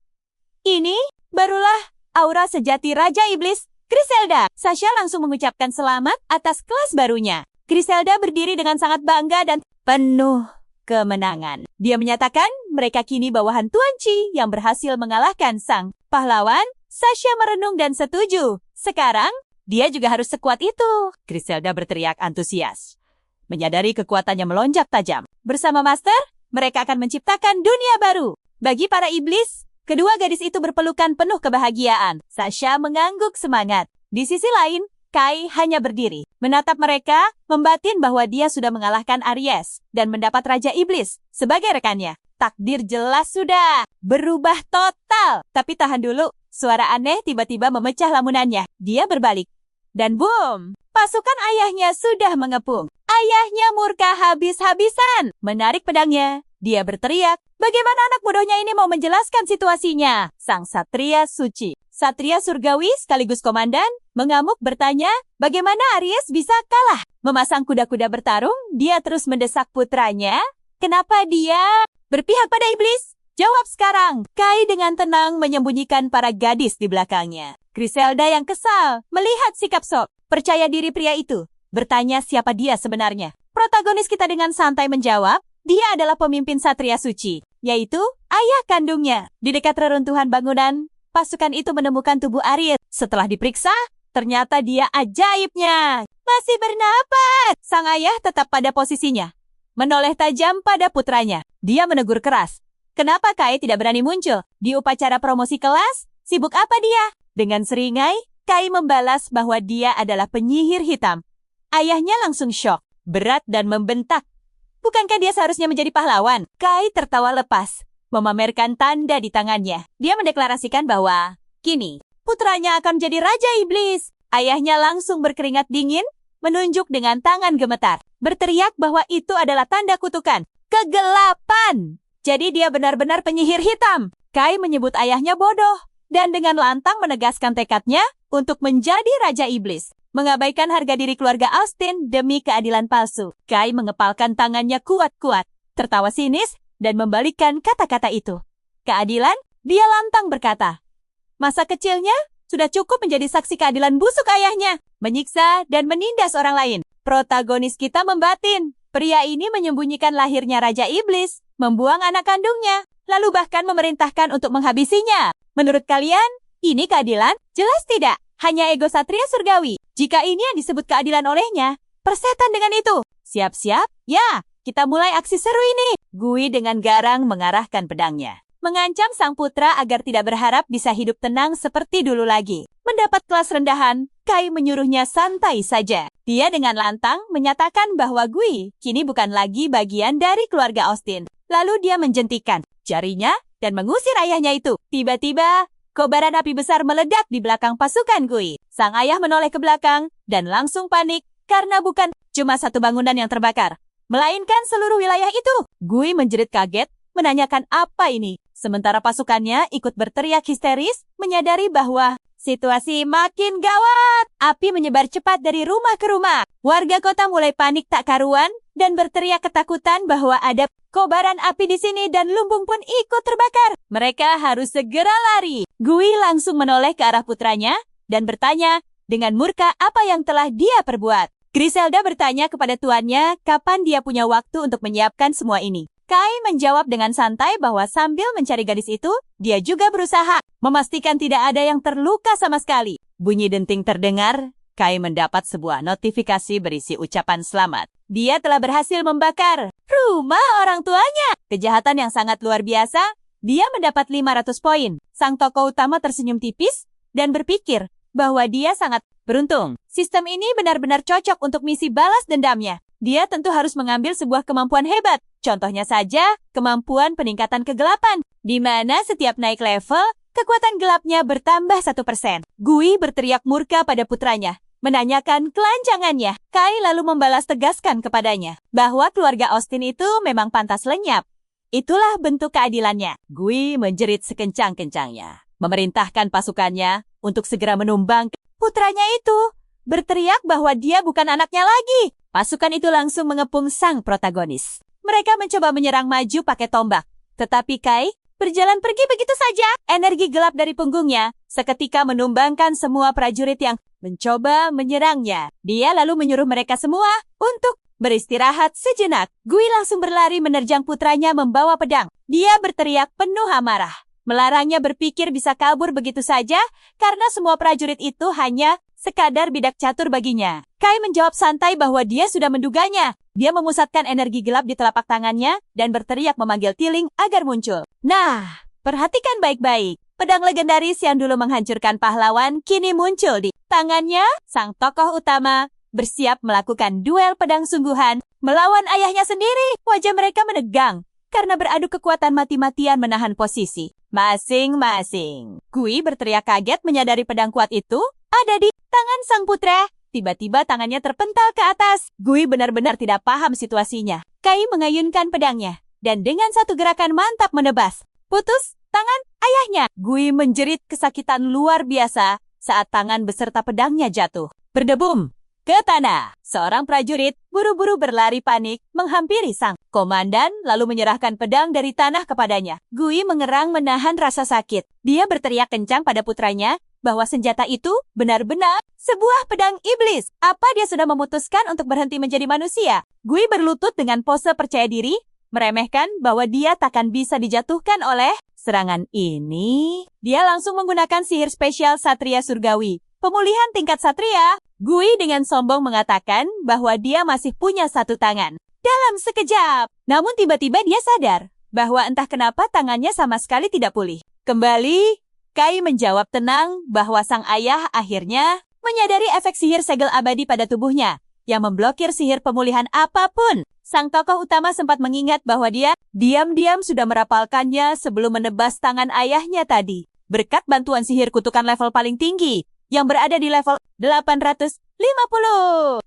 "Ini barulah aura sejati Raja Iblis, Griselda." Sasha langsung mengucapkan selamat atas kelas barunya. Griselda berdiri dengan sangat bangga dan penuh kemenangan. Dia menyatakan mereka kini bawahan Tuan Chi yang berhasil mengalahkan sang pahlawan. Sasha merenung dan setuju. Sekarang, dia juga harus sekuat itu. Griselda berteriak antusias, menyadari kekuatannya melonjak tajam. Bersama Master, mereka akan menciptakan dunia baru. Bagi para iblis, kedua gadis itu berpelukan penuh kebahagiaan. Sasha mengangguk semangat. Di sisi lain, Kai hanya berdiri, menatap mereka, membatin bahwa dia sudah mengalahkan Aries dan mendapat Raja Iblis sebagai rekannya. Takdir jelas sudah berubah total. Tapi tahan dulu, suara aneh tiba-tiba memecah lamunannya. Dia berbalik. Dan boom, pasukan ayahnya sudah mengepung. Ayahnya murka habis-habisan. Menarik pedangnya. Dia berteriak, bagaimana anak bodohnya ini mau menjelaskan situasinya? Sang Satria Suci, Satria Surgawi sekaligus komandan, mengamuk bertanya, bagaimana Aries bisa kalah? Memasang kuda-kuda bertarung, dia terus mendesak putranya. Kenapa dia berpihak pada iblis? Jawab sekarang. Kai dengan tenang menyembunyikan para gadis di belakangnya. Griselda yang kesal melihat sikap sok percaya diri pria itu, bertanya siapa dia sebenarnya. Protagonis kita dengan santai menjawab, dia adalah pemimpin Satria Suci, yaitu ayah kandungnya. Di dekat reruntuhan bangunan, pasukan itu menemukan tubuh Aries. Setelah diperiksa, ternyata dia ajaibnya masih bernapas. Sang ayah tetap pada posisinya, menoleh tajam pada putranya. Dia menegur keras. Kenapa Kai tidak berani muncul? Di upacara promosi kelas, sibuk apa dia? Dengan seringai, Kai membalas bahwa dia adalah penyihir hitam. Ayahnya langsung syok, berat dan membentak. Bukankah dia seharusnya menjadi pahlawan? Kai tertawa lepas, memamerkan tanda di tangannya. Dia mendeklarasikan bahwa, kini, putranya akan menjadi Raja Iblis. Ayahnya langsung berkeringat dingin, menunjuk dengan tangan gemetar. Berteriak bahwa itu adalah tanda kutukan. Kegelapan! Jadi dia benar-benar penyihir hitam. Kai menyebut ayahnya bodoh, dan dengan lantang menegaskan tekadnya untuk menjadi Raja Iblis. Mengabaikan harga diri keluarga Austin demi keadilan palsu. Kai mengepalkan tangannya kuat-kuat, tertawa sinis, dan membalikkan kata-kata itu. Keadilan? Dia lantang berkata. Masa kecilnya sudah cukup menjadi saksi keadilan busuk ayahnya, menyiksa dan menindas orang lain. Protagonis kita membatin. Pria ini menyembunyikan lahirnya Raja Iblis, membuang anak kandungnya, lalu bahkan memerintahkan untuk menghabisinya. Menurut kalian, ini keadilan? Jelas tidak. Hanya ego Satria Surgawi. Jika ini yang disebut keadilan olehnya, persetan dengan itu. Siap-siap? Ya, kita mulai aksi seru ini. Gui dengan garang mengarahkan pedangnya, mengancam sang putra agar tidak berharap bisa hidup tenang seperti dulu lagi. Mendapat kelas rendahan, Kai menyuruhnya santai saja. Dia dengan lantang menyatakan bahwa Gui kini bukan lagi bagian dari keluarga Austin. Lalu dia menjentikan jarinya dan mengusir ayahnya itu. Tiba-tiba, kobaran api besar meledak di belakang pasukan Gui. Sang ayah menoleh ke belakang dan langsung panik karena bukan cuma satu bangunan yang terbakar, melainkan seluruh wilayah itu. Gui menjerit kaget, menanyakan apa ini. Sementara pasukannya ikut berteriak histeris, menyadari bahwa situasi makin gawat. Api menyebar cepat dari rumah ke rumah. Warga kota mulai panik tak karuan dan berteriak ketakutan bahwa ada kobaran api di sini dan lumbung pun ikut terbakar. Mereka harus segera lari. Gui langsung menoleh ke arah putranya dan bertanya dengan murka apa yang telah dia perbuat. Griselda bertanya kepada tuannya kapan dia punya waktu untuk menyiapkan semua ini. Kai menjawab dengan santai bahwa sambil mencari gadis itu, dia juga berusaha memastikan tidak ada yang terluka sama sekali. Bunyi denting terdengar, Kai mendapat sebuah notifikasi berisi ucapan selamat. Dia telah berhasil membakar rumah orang tuanya. Kejahatan yang sangat luar biasa, dia mendapat 500 poin. Sang tokoh utama tersenyum tipis dan berpikir bahwa dia sangat beruntung. Sistem ini benar-benar cocok untuk misi balas dendamnya. Dia tentu harus mengambil sebuah kemampuan hebat. Contohnya saja, kemampuan peningkatan kegelapan, di mana setiap naik level, kekuatan gelapnya bertambah 1%. Gui berteriak murka pada putranya, menanyakan kelancangannya. Kai lalu membalas tegaskan kepadanya, bahwa keluarga Austin itu memang pantas lenyap. Itulah bentuk keadilannya. Gui menjerit sekencang-kencangnya, memerintahkan pasukannya untuk segera menumbang putranya itu, berteriak bahwa dia bukan anaknya lagi. Pasukan itu langsung mengepung sang protagonis. Mereka mencoba menyerang maju pakai tombak. Tetapi Kai berjalan pergi begitu saja. Energi gelap dari punggungnya seketika menumbangkan semua prajurit yang mencoba menyerangnya. Dia lalu menyuruh mereka semua untuk beristirahat sejenak. Gui langsung berlari menerjang putranya membawa pedang. Dia berteriak penuh amarah, melarangnya berpikir bisa kabur begitu saja karena semua prajurit itu hanya sekadar bidak catur baginya. Kai menjawab santai bahwa dia sudah menduganya. Dia memusatkan energi gelap di telapak tangannya dan berteriak memanggil Tiling agar muncul. Nah, perhatikan baik-baik. Pedang legendaris yang dulu menghancurkan pahlawan kini muncul di tangannya. Sang tokoh utama bersiap melakukan duel pedang sungguhan melawan ayahnya sendiri. Wajah mereka menegang karena beradu kekuatan mati-matian menahan posisi masing-masing. Gui berteriak kaget menyadari pedang kuat itu ada di tangan sang putra. Tiba-tiba tangannya terpental ke atas. Gui benar-benar tidak paham situasinya. Kai mengayunkan pedangnya dan dengan satu gerakan mantap menebas putus tangan ayahnya. Gui menjerit kesakitan luar biasa saat tangan beserta pedangnya jatuh berdebum ke tanah. Seorang prajurit buru-buru berlari panik menghampiri sang komandan lalu menyerahkan pedang dari tanah kepadanya. Gui mengerang menahan rasa sakit. Dia berteriak kencang pada putranya bahwa senjata itu benar-benar sebuah pedang iblis. Apa dia sudah memutuskan untuk berhenti menjadi manusia? Gui berlutut dengan pose percaya diri, meremehkan bahwa dia takkan bisa dijatuhkan oleh serangan ini. Dia langsung menggunakan sihir spesial Satria Surgawi, pemulihan tingkat Satria. Gui dengan sombong mengatakan bahwa dia masih punya satu tangan. Dalam sekejap, namun tiba-tiba dia sadar bahwa entah kenapa tangannya sama sekali tidak pulih. Kembali, Kai menjawab tenang bahwa sang ayah akhirnya menyadari efek sihir segel abadi pada tubuhnya yang memblokir sihir pemulihan apapun. Sang tokoh utama sempat mengingat bahwa dia diam-diam sudah merapalkannya sebelum menebas tangan ayahnya tadi. Berkat bantuan sihir kutukan level paling tinggi yang berada di level 850.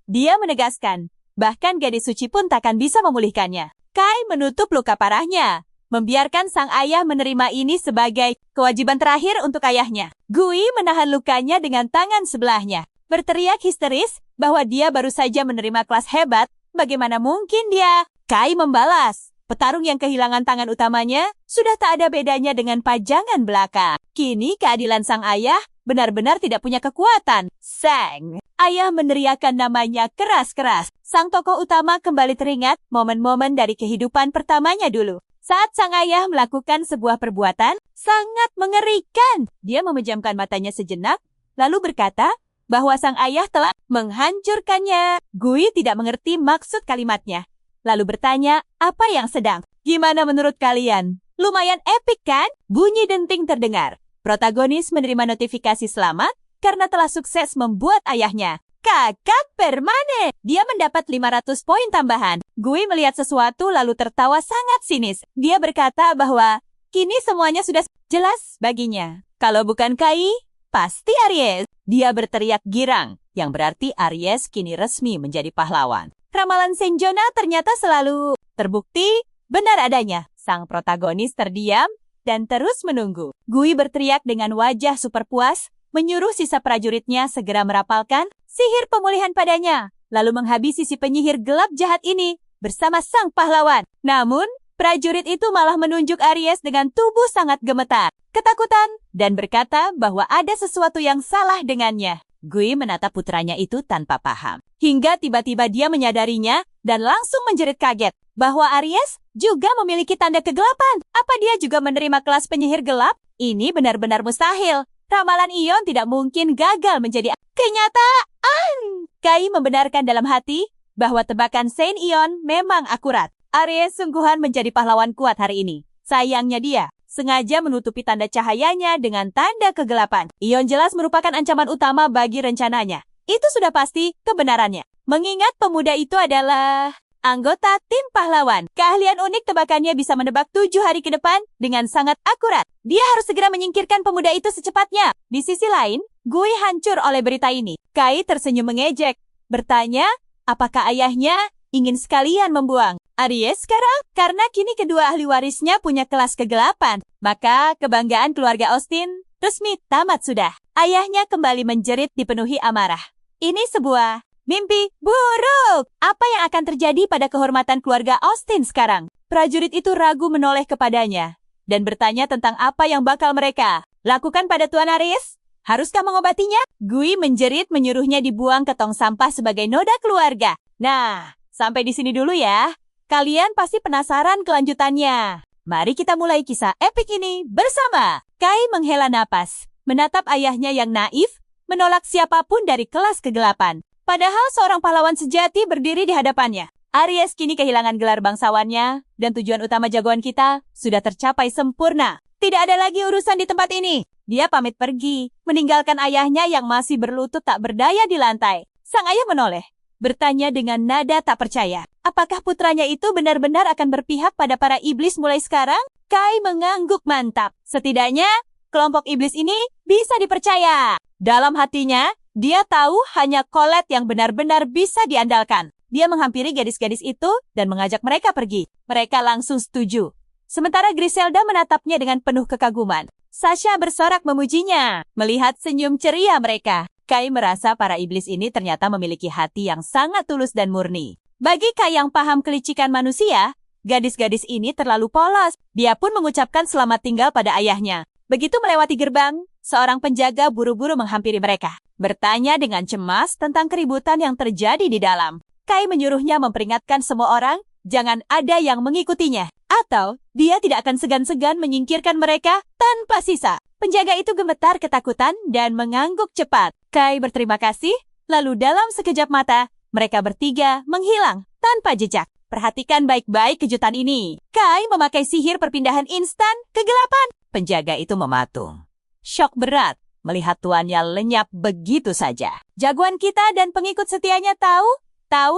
Dia menegaskan, bahkan gadis suci pun takkan bisa memulihkannya. Kai menutup luka parahnya, membiarkan sang ayah menerima ini sebagai kewajiban terakhir untuk ayahnya. Gui menahan lukanya dengan tangan sebelahnya, berteriak histeris bahwa dia baru saja menerima kelas hebat. Bagaimana mungkin dia? Kai membalas, petarung yang kehilangan tangan utamanya sudah tak ada bedanya dengan pajangan belaka. Kini keadilan sang ayah benar-benar tidak punya kekuatan. Sang ayah meneriakkan namanya keras-keras. Sang tokoh utama kembali teringat momen-momen dari kehidupan pertamanya dulu. Saat sang ayah melakukan sebuah perbuatan sangat mengerikan, dia memejamkan matanya sejenak, lalu berkata bahwa sang ayah telah menghancurkannya. Gui tidak mengerti maksud kalimatnya, lalu bertanya, apa yang sedang? Gimana menurut kalian? Lumayan epik kan? Bunyi denting terdengar. Protagonis menerima notifikasi selamat karena telah sukses membuat ayahnya kakak permanen. Dia mendapat 500 poin tambahan. Gui melihat sesuatu lalu tertawa sangat sinis. Dia berkata bahwa kini semuanya sudah jelas baginya. Kalau bukan Kai, pasti Aries. Dia berteriak girang, yang berarti Aries kini resmi menjadi pahlawan. Ramalan Saint Jonah ternyata selalu terbukti benar adanya. Sang protagonis terdiam dan terus menunggu. Gui berteriak dengan wajah super puas, menyuruh sisa prajuritnya segera merapalkan sihir pemulihan padanya, lalu menghabisi si penyihir gelap jahat ini bersama sang pahlawan. Namun, prajurit itu malah menunjuk Aries dengan tubuh sangat gemetar, ketakutan, dan berkata bahwa ada sesuatu yang salah dengannya. Gui menatap putranya itu tanpa paham. Hingga tiba-tiba dia menyadarinya dan langsung menjerit kaget bahwa Aries juga memiliki tanda kegelapan. Apa dia juga menerima kelas penyihir gelap? Ini benar-benar mustahil. Ramalan Ion tidak mungkin gagal menjadi kenyataan. Kai membenarkan dalam hati bahwa tebakan Saint Ion memang akurat. Aries sungguhan menjadi pahlawan kuat hari ini. Sayangnya dia sengaja menutupi tanda cahayanya dengan tanda kegelapan. Ion jelas merupakan ancaman utama bagi rencananya. Itu sudah pasti kebenarannya. Mengingat pemuda itu adalah anggota tim pahlawan. Keahlian unik tebakannya bisa menebak 7 hari ke depan dengan sangat akurat. Dia harus segera menyingkirkan pemuda itu secepatnya. Di sisi lain, Gui hancur oleh berita ini. Kai tersenyum mengejek, bertanya, apakah ayahnya ingin sekalian membuang Aries sekarang? Karena kini kedua ahli warisnya punya kelas kegelapan. Maka kebanggaan keluarga Austin resmi tamat sudah. Ayahnya kembali menjerit dipenuhi amarah. Ini sebuah mimpi buruk. Apa yang akan terjadi pada kehormatan keluarga Austin sekarang? Prajurit itu ragu menoleh kepadanya dan bertanya tentang apa yang bakal mereka lakukan pada Tuan Aries. Haruskah mengobatinya? Gui menjerit menyuruhnya dibuang ke tong sampah sebagai noda keluarga. Nah, sampai di sini dulu ya. Kalian pasti penasaran kelanjutannya. Mari kita mulai kisah epik ini bersama. Kai menghela napas, menatap ayahnya yang naif, menolak siapapun dari kelas kegelapan. Padahal seorang pahlawan sejati berdiri di hadapannya. Aries kini kehilangan gelar bangsawannya, dan tujuan utama jagoan kita sudah tercapai sempurna. Tidak ada lagi urusan di tempat ini. Dia pamit pergi, meninggalkan ayahnya yang masih berlutut tak berdaya di lantai. Sang ayah menoleh, bertanya dengan nada tak percaya. Apakah putranya itu benar-benar akan berpihak pada para iblis mulai sekarang? Kai mengangguk mantap. Setidaknya, kelompok iblis ini bisa dipercaya. Dalam hatinya, dia tahu hanya Colette yang benar-benar bisa diandalkan. Dia menghampiri gadis-gadis itu dan mengajak mereka pergi. Mereka langsung setuju. Sementara Griselda menatapnya dengan penuh kekaguman. Sasha bersorak memujinya. Melihat senyum ceria mereka, Kai merasa para iblis ini ternyata memiliki hati yang sangat tulus dan murni. Bagi Kai yang paham kelicikan manusia, gadis-gadis ini terlalu polos. Dia pun mengucapkan selamat tinggal pada ayahnya. Begitu melewati gerbang, seorang penjaga buru-buru menghampiri mereka, bertanya dengan cemas tentang keributan yang terjadi di dalam. Kai menyuruhnya memperingatkan semua orang, jangan ada yang mengikutinya, atau dia tidak akan segan-segan menyingkirkan mereka tanpa sisa. Penjaga itu gemetar ketakutan dan mengangguk cepat. Kai berterima kasih, lalu dalam sekejap mata, mereka bertiga menghilang tanpa jejak. Perhatikan baik-baik kejutan ini. Kai memakai sihir perpindahan instan kegelapan. Penjaga itu mematung. Syok berat melihat tuannya lenyap begitu saja. Jagoan kita dan pengikut setianya tahu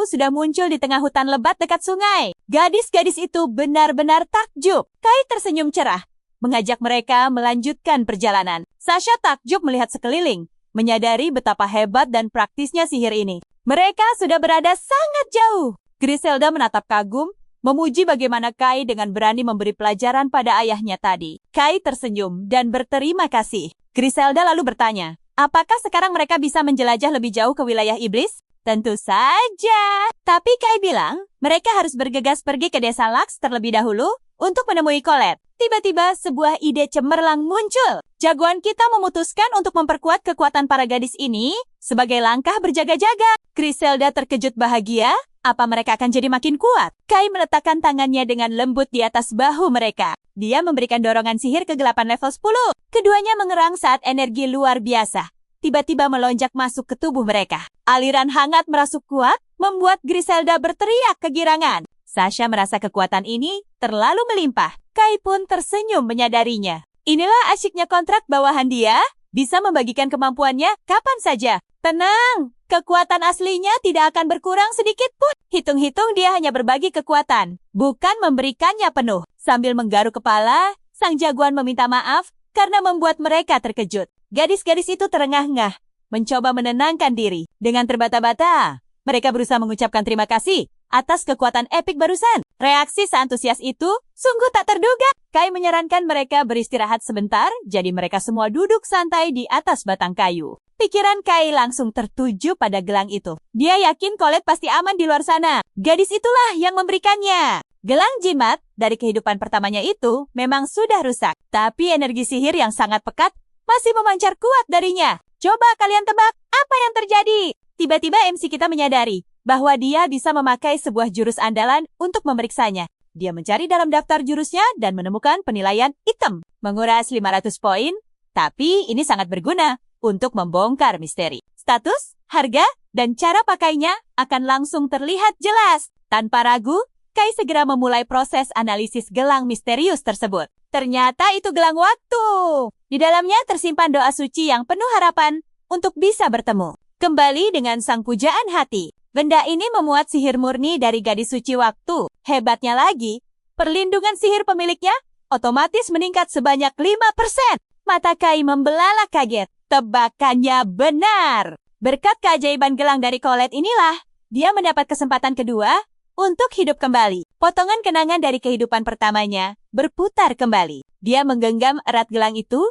sudah muncul di tengah hutan lebat dekat sungai. Gadis-gadis itu benar-benar takjub. Kai tersenyum cerah, mengajak mereka melanjutkan perjalanan. Sasha takjub melihat sekeliling, menyadari betapa hebat dan praktisnya sihir ini. Mereka sudah berada sangat jauh. Griselda menatap kagum, memuji bagaimana Kai dengan berani memberi pelajaran pada ayahnya tadi. Kai tersenyum dan berterima kasih. Griselda lalu bertanya, apakah sekarang mereka bisa menjelajah lebih jauh ke wilayah iblis? Tentu saja. Tapi Kai bilang, mereka harus bergegas pergi ke desa Lux terlebih dahulu untuk menemui Colette. Tiba-tiba sebuah ide cemerlang muncul. Jagoan kita memutuskan untuk memperkuat kekuatan para gadis ini sebagai langkah berjaga-jaga. Griselda terkejut bahagia. Apa mereka akan jadi makin kuat? Kai meletakkan tangannya dengan lembut di atas bahu mereka. Dia memberikan dorongan sihir kegelapan level 10. Keduanya mengerang saat energi luar biasa tiba-tiba melonjak masuk ke tubuh mereka. Aliran hangat merasuk kuat, membuat Griselda berteriak kegirangan. Sasha merasa kekuatan ini terlalu melimpah. Kai pun tersenyum menyadarinya. Inilah asyiknya kontrak bawahan dia. bisa membagikan kemampuannya kapan saja. Tenang, kekuatan aslinya tidak akan berkurang sedikit pun. Hitung-hitung dia hanya berbagi kekuatan, bukan memberikannya penuh. Sambil menggaruk kepala, sang jagoan meminta maaf karena membuat mereka terkejut. Gadis-gadis itu terengah-engah, mencoba menenangkan diri. Dengan terbata-bata, mereka berusaha mengucapkan terima kasih atas kekuatan epik barusan. Reaksi seantusias itu sungguh tak terduga. Kai menyarankan mereka beristirahat sebentar, jadi mereka semua duduk santai di atas batang kayu. Pikiran Kai langsung tertuju pada gelang itu. Dia yakin Colette pasti aman di luar sana. Gadis itulah yang memberikannya. Gelang jimat dari kehidupan pertamanya itu memang sudah rusak, tapi energi sihir yang sangat pekat masih memancar kuat darinya. Coba kalian tebak apa yang terjadi? Tiba-tiba MC kita menyadari bahwa dia bisa memakai sebuah jurus andalan untuk memeriksanya. Dia mencari dalam daftar jurusnya dan menemukan penilaian item. Menguras 500 poin, tapi ini sangat berguna untuk membongkar misteri. Status, harga, dan cara pakainya akan langsung terlihat jelas. Tanpa ragu, Kai segera memulai proses analisis gelang misterius tersebut. Ternyata itu gelang waktu. Di dalamnya tersimpan doa suci yang penuh harapan untuk bisa bertemu kembali dengan sang pujaan hati. Benda ini memuat sihir murni dari gadis suci waktu. Hebatnya lagi, perlindungan sihir pemiliknya otomatis meningkat sebanyak 5%. Mata Kai membelalak kaget. Tebakannya benar. Berkat keajaiban gelang dari Colette inilah, dia mendapat kesempatan kedua untuk hidup kembali. Potongan kenangan dari kehidupan pertamanya berputar kembali. Dia menggenggam erat gelang itu,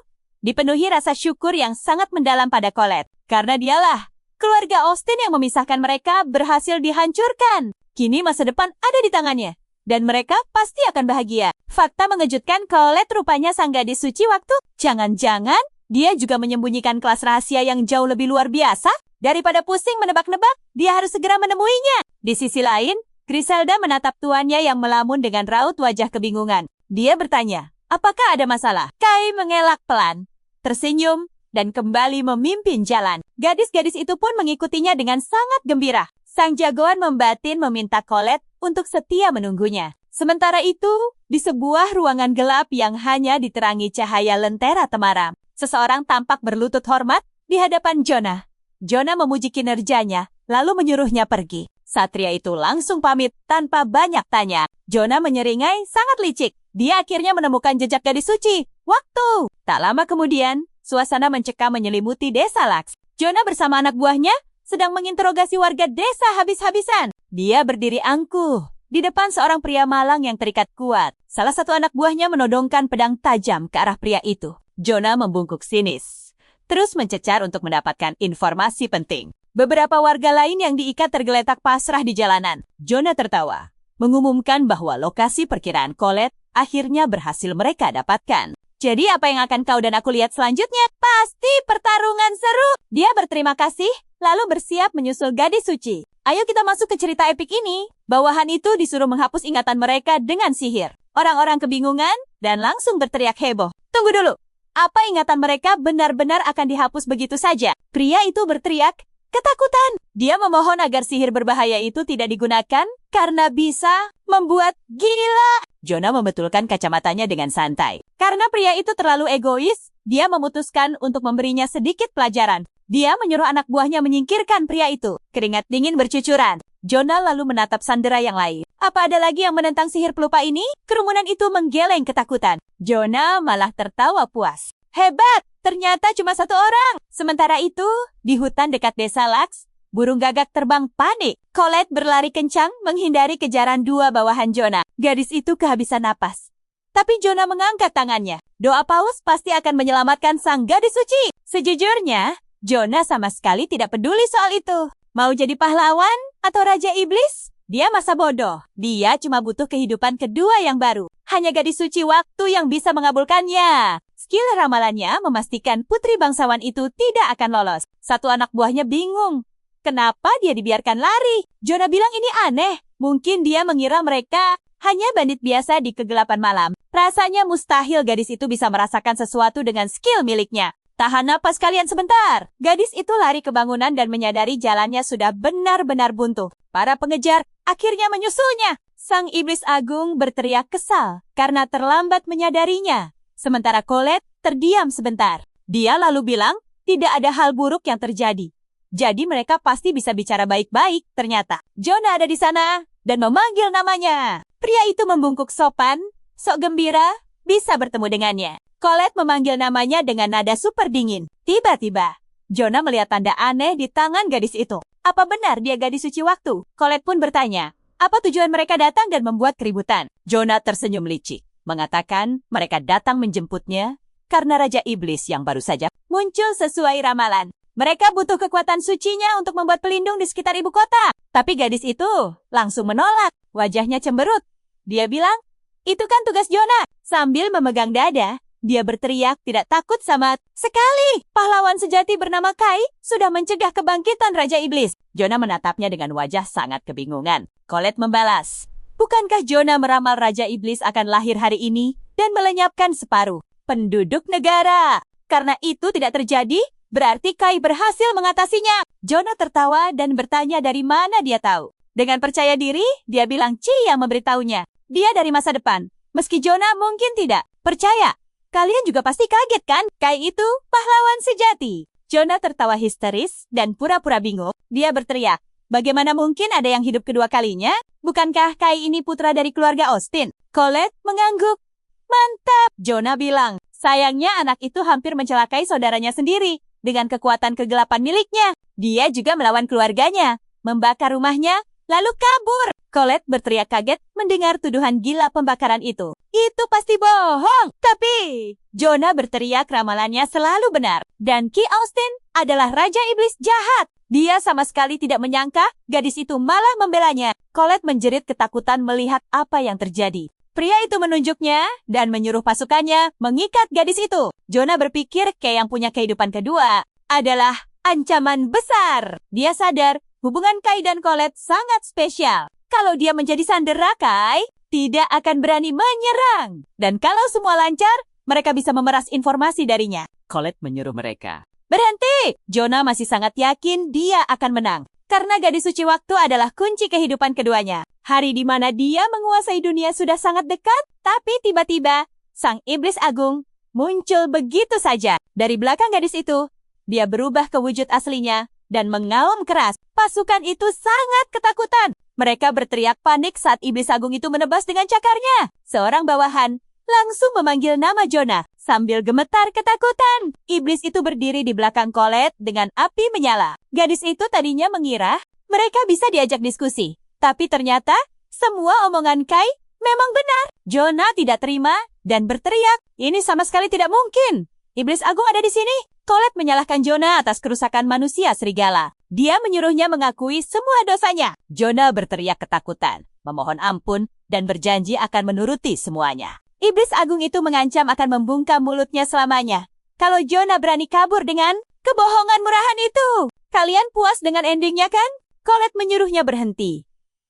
dipenuhi rasa syukur yang sangat mendalam pada Colette. Karena dialah keluarga Austin yang memisahkan mereka berhasil dihancurkan. Kini masa depan ada di tangannya. Dan mereka pasti akan bahagia. Fakta mengejutkan, Colette rupanya sang gadis suci waktu. Jangan-jangan dia juga menyembunyikan kelas rahasia yang jauh lebih luar biasa. Daripada pusing menebak-nebak, dia harus segera menemuinya. Di sisi lain, Griselda menatap tuannya yang melamun dengan raut wajah kebingungan. Dia bertanya, apakah ada masalah? Kai mengelak pelan, tersenyum, dan kembali memimpin jalan. Gadis-gadis itu pun mengikutinya dengan sangat gembira. Sang jagoan membatin meminta Colette untuk setia menunggunya. Sementara itu, di sebuah ruangan gelap yang hanya diterangi cahaya lentera temaram, seseorang tampak berlutut hormat di hadapan Jonah. Jonah memuji kinerjanya, lalu menyuruhnya pergi. Satria itu langsung pamit tanpa banyak tanya. Jonah menyeringai sangat licik. Dia akhirnya menemukan jejak gadis suci. Waktu. Tak lama kemudian, suasana mencekam menyelimuti desa Laks. Jonah bersama anak buahnya sedang menginterogasi warga desa habis-habisan. Dia berdiri angkuh di depan seorang pria malang yang terikat kuat. Salah satu anak buahnya menodongkan pedang tajam ke arah pria itu. Jonah membungkuk sinis, terus mencecar untuk mendapatkan informasi penting. Beberapa warga lain yang diikat tergeletak pasrah di jalanan. Jonah tertawa, mengumumkan bahwa lokasi perkiraan Colette akhirnya berhasil mereka dapatkan. Jadi apa yang akan kau dan aku lihat selanjutnya? Pasti pertarungan seru. Dia berterima kasih, lalu bersiap menyusul gadis suci. Ayo kita masuk ke cerita epik ini. Bawahan itu disuruh menghapus ingatan mereka dengan sihir. Orang-orang kebingungan dan langsung berteriak heboh. Tunggu dulu. Apa ingatan mereka benar-benar akan dihapus begitu saja? Pria itu berteriak ketakutan. Dia memohon agar sihir berbahaya itu tidak digunakan karena bisa membuat gila. Jonah membetulkan kacamatanya dengan santai. Karena pria itu terlalu egois, dia memutuskan untuk memberinya sedikit pelajaran. Dia menyuruh anak buahnya menyingkirkan pria itu. Keringat dingin bercucuran. Jonah lalu menatap sandera yang lain. Apa ada lagi yang menentang sihir pelupa ini? Kerumunan itu menggeleng ketakutan. Jonah malah tertawa puas. Hebat! Ternyata cuma satu orang. Sementara itu, di hutan dekat desa Laks, burung gagak terbang panik. Colette berlari kencang menghindari kejaran dua bawahan Jonah. Gadis itu kehabisan napas. Tapi Jonah mengangkat tangannya. Doa paus pasti akan menyelamatkan sang gadis suci. Sejujurnya, Jonah sama sekali tidak peduli soal itu. Mau jadi pahlawan atau raja iblis? Dia masa bodoh. Dia cuma butuh kehidupan kedua yang baru. Hanya gadis suci waktu yang bisa mengabulkannya. Skill ramalannya memastikan putri bangsawan itu tidak akan lolos. Satu anak buahnya bingung. Kenapa dia dibiarkan lari? Jonah bilang ini aneh. Mungkin dia mengira mereka hanya bandit biasa di kegelapan malam. Rasanya mustahil gadis itu bisa merasakan sesuatu dengan skill miliknya. Tahan napas kalian sebentar. Gadis itu lari ke bangunan dan menyadari jalannya sudah benar-benar buntu. Para pengejar akhirnya menyusulnya. Sang iblis agung berteriak kesal karena terlambat menyadarinya. Sementara Colette terdiam sebentar. Dia lalu bilang, tidak ada hal buruk yang terjadi. Jadi mereka pasti bisa bicara baik-baik. Ternyata Jonah ada di sana dan memanggil namanya. Pria itu membungkuk sopan, sok gembira, bisa bertemu dengannya. Colette memanggil namanya dengan nada super dingin. Tiba-tiba, Jonah melihat tanda aneh di tangan gadis itu. Apa benar dia gadis suci waktu? Colette pun bertanya, apa tujuan mereka datang dan membuat keributan? Jonah tersenyum licik, mengatakan mereka datang menjemputnya karena Raja Iblis yang baru saja muncul sesuai ramalan. Mereka butuh kekuatan sucinya untuk membuat pelindung di sekitar ibu kota. Tapi gadis itu langsung menolak. Wajahnya cemberut. Dia bilang, itu kan tugas Jonah. Sambil memegang dada, dia berteriak tidak takut sama sekali. Pahlawan sejati bernama Kai sudah mencegah kebangkitan Raja Iblis. Jonah menatapnya dengan wajah sangat kebingungan. Colette membalas, bukankah Jonah meramal Raja Iblis akan lahir hari ini dan melenyapkan separuh penduduk negara? Karena itu tidak terjadi, berarti Kai berhasil mengatasinya. Jonah tertawa dan bertanya dari mana dia tahu. Dengan percaya diri, dia bilang Chi yang memberitahunya. Dia dari masa depan. Meski Jonah mungkin tidak percaya. Kalian juga pasti kaget kan? Kai itu pahlawan sejati. Jonah tertawa histeris dan pura-pura bingung. Dia berteriak, bagaimana mungkin ada yang hidup kedua kalinya? Bukankah Kai ini putra dari keluarga Austin? Colette mengangguk. Mantap, Jonah bilang. Sayangnya anak itu hampir mencelakai saudaranya sendiri dengan kekuatan kegelapan miliknya. Dia juga melawan keluarganya, membakar rumahnya, lalu kabur. Colette berteriak kaget mendengar tuduhan gila pembakaran itu. Itu pasti bohong. Tapi Jonah berteriak ramalannya selalu benar. Dan Ki Austin adalah Raja Iblis jahat. Dia sama sekali tidak menyangka gadis itu malah membelanya. Colette menjerit ketakutan melihat apa yang terjadi. Pria itu menunjuknya dan menyuruh pasukannya mengikat gadis itu. Jonah berpikir Kai yang punya kehidupan kedua adalah ancaman besar. Dia sadar hubungan Kai dan Colette sangat spesial. Kalau dia menjadi sandera Kai, tidak akan berani menyerang. Dan kalau semua lancar, mereka bisa memeras informasi darinya. Colette menyuruh mereka, berhenti! Jonah masih sangat yakin dia akan menang. Karena gadis suci waktu adalah kunci kehidupan keduanya. Hari di mana dia menguasai dunia sudah sangat dekat, tapi tiba-tiba sang iblis agung muncul begitu saja. Dari belakang gadis itu, dia berubah ke wujud aslinya dan mengaum keras. Pasukan itu sangat ketakutan. Mereka berteriak panik saat iblis agung itu menebas dengan cakarnya. Seorang bawahan langsung memanggil nama Jonah sambil gemetar ketakutan. Iblis itu berdiri di belakang Colette dengan api menyala. Gadis itu tadinya mengira mereka bisa diajak diskusi. Tapi ternyata semua omongan Kai memang benar. Jonah tidak terima dan berteriak, ini sama sekali tidak mungkin. Iblis agung ada di sini. Colette menyalahkan Jonah atas kerusakan manusia serigala. Dia menyuruhnya mengakui semua dosanya. Jonah berteriak ketakutan, memohon ampun dan berjanji akan menuruti semuanya. Iblis agung itu mengancam akan membungkam mulutnya selamanya. Kalau Jonah berani kabur dengan kebohongan murahan itu. Kalian puas dengan endingnya kan? Colette menyuruhnya berhenti.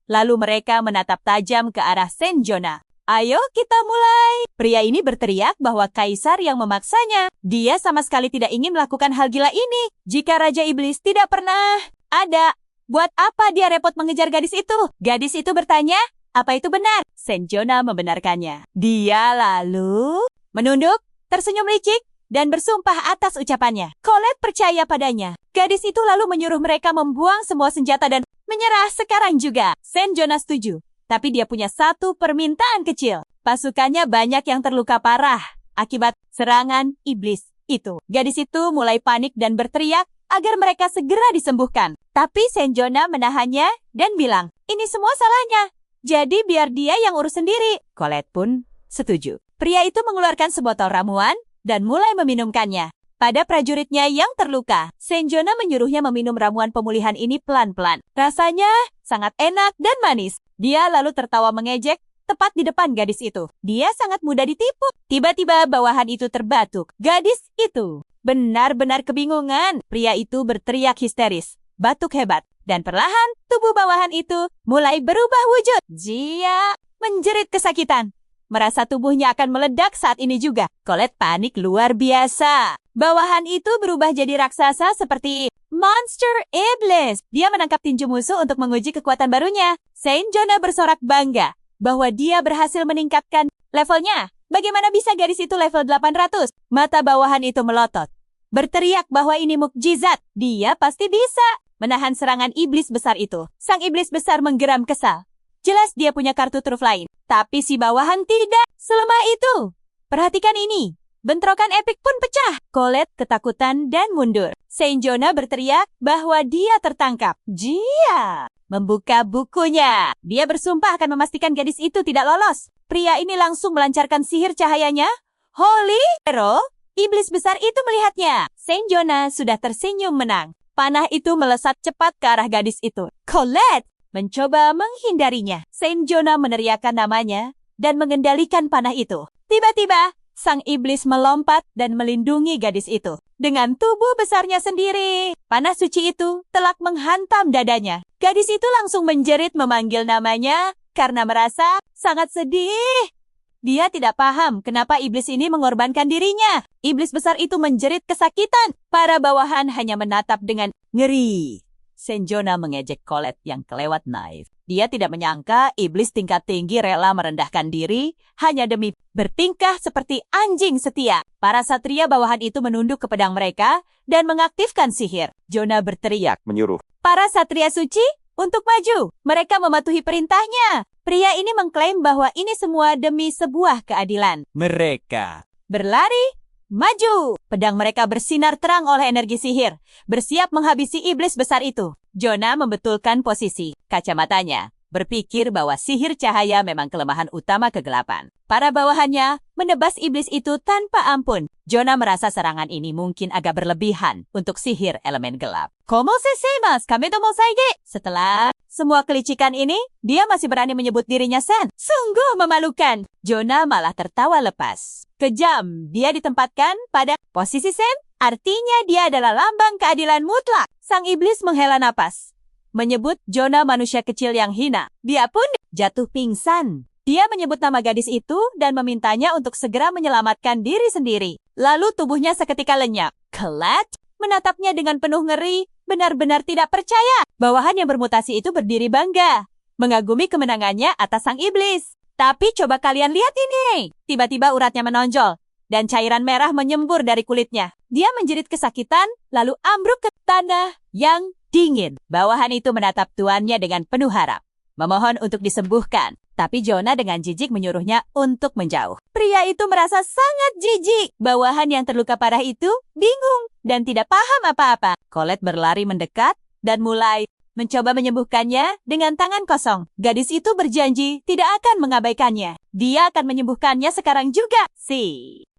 Lalu mereka menatap tajam ke arah Saint Jonah. Ayo kita mulai. Pria ini berteriak bahwa kaisar yang memaksanya. Dia sama sekali tidak ingin melakukan hal gila ini. Jika Raja Iblis tidak pernah ada, buat apa dia repot mengejar gadis itu? Gadis itu bertanya, apa itu benar? Saint Jonah membenarkannya. Dia lalu menunduk, tersenyum licik, dan bersumpah atas ucapannya. Colette percaya padanya. Gadis itu lalu menyuruh mereka membuang semua senjata dan menyerah sekarang juga. Saint Jonah setuju. Tapi dia punya satu permintaan kecil. Pasukannya banyak yang terluka parah akibat serangan iblis itu. Gadis itu mulai panik dan berteriak agar mereka segera disembuhkan. Tapi Saint Jonah menahannya dan bilang, ini semua salahnya. Jadi biar dia yang urus sendiri. Colette pun setuju. Pria itu mengeluarkan sebotol ramuan dan mulai meminumkannya. Pada prajuritnya yang terluka, Saint Jonah menyuruhnya meminum ramuan pemulihan ini pelan-pelan. Rasanya sangat enak dan manis. Dia lalu tertawa mengejek tepat di depan gadis itu. Dia sangat mudah ditipu. Tiba-tiba bawahan itu terbatuk. Gadis itu benar-benar kebingungan. Pria itu berteriak histeris, batuk hebat. Dan perlahan tubuh bawahan itu mulai berubah wujud. Dia menjerit kesakitan. Merasa tubuhnya akan meledak saat ini juga. Colette panik luar biasa. Bawahan itu berubah jadi raksasa seperti monster iblis. Dia menangkap tinju musuh untuk menguji kekuatan barunya. Saint Jonah bersorak bangga bahwa dia berhasil meningkatkan levelnya. Bagaimana bisa gadis itu level 800? Mata bawahan itu melotot. berteriak bahwa ini mukjizat. Dia pasti bisa menahan serangan iblis besar itu. Sang iblis besar menggeram kesal. Jelas dia punya kartu truf lain. Tapi si bawahan tidak selemah itu. Perhatikan ini. Bentrokan epik pun pecah. Colette ketakutan dan mundur. Saint Jonah berteriak bahwa dia tertangkap. Dia membuka bukunya. Dia bersumpah akan memastikan gadis itu tidak lolos. Pria ini langsung melancarkan sihir cahayanya. Holy Hero, iblis besar itu melihatnya. Saint Jonah sudah tersenyum menang. Panah itu melesat cepat ke arah gadis itu. Colette mencoba menghindarinya. Saint Jonah meneriakkan namanya dan mengendalikan panah itu. Tiba-tiba, sang iblis melompat dan melindungi gadis itu. Dengan tubuh besarnya sendiri, panah suci itu telak menghantam dadanya. Gadis itu langsung menjerit memanggil namanya karena merasa sangat sedih. Dia tidak paham kenapa iblis ini mengorbankan dirinya. Iblis besar itu menjerit kesakitan. Para bawahan hanya menatap dengan ngeri. Saint Jonah mengejek Colette yang kelewat naif. Dia tidak menyangka iblis tingkat tinggi rela merendahkan diri hanya demi bertingkah seperti anjing setia. Para satria bawahan itu menunduk ke pedang mereka dan mengaktifkan sihir. Jonah berteriak, menyuruh para satria suci untuk maju. Mereka mematuhi perintahnya. Pria ini mengklaim bahwa ini semua demi sebuah keadilan. Mereka berlari, maju. Pedang mereka bersinar terang oleh energi sihir, bersiap menghabisi iblis besar itu. Jonah membetulkan posisi kacamatanya, berpikir bahwa sihir cahaya memang kelemahan utama kegelapan. Para bawahannya menebas iblis itu tanpa ampun. Jonah merasa serangan ini mungkin agak berlebihan untuk sihir elemen gelap. Como se semas, kami tomo saige. Setelah semua kelicikan ini, dia masih berani menyebut dirinya Sen. Sungguh memalukan. Jonah malah tertawa lepas. Kejam, dia ditempatkan pada posisi Sen. Artinya dia adalah lambang keadilan mutlak. Sang iblis menghela napas, menyebut Jonah manusia kecil yang hina. Dia pun jatuh pingsan. Dia menyebut nama gadis itu dan memintanya untuk segera menyelamatkan diri sendiri. Lalu tubuhnya seketika lenyap. Colette menatapnya dengan penuh ngeri, benar-benar tidak percaya. Bawahan yang bermutasi itu berdiri bangga, mengagumi kemenangannya atas sang iblis. Tapi coba kalian lihat ini. Tiba-tiba uratnya menonjol dan cairan merah menyembur dari kulitnya. Dia menjerit kesakitan, lalu ambruk ke tanah yang dingin. Bawahan itu menatap tuannya dengan penuh harap, memohon untuk disembuhkan. Tapi Jonah dengan jijik menyuruhnya untuk menjauh. Pria itu merasa sangat jijik. Bawahan yang terluka parah itu bingung dan tidak paham apa-apa. Colette berlari mendekat dan mulai mencoba menyembuhkannya dengan tangan kosong. Gadis itu berjanji tidak akan mengabaikannya. Dia akan menyembuhkannya sekarang juga.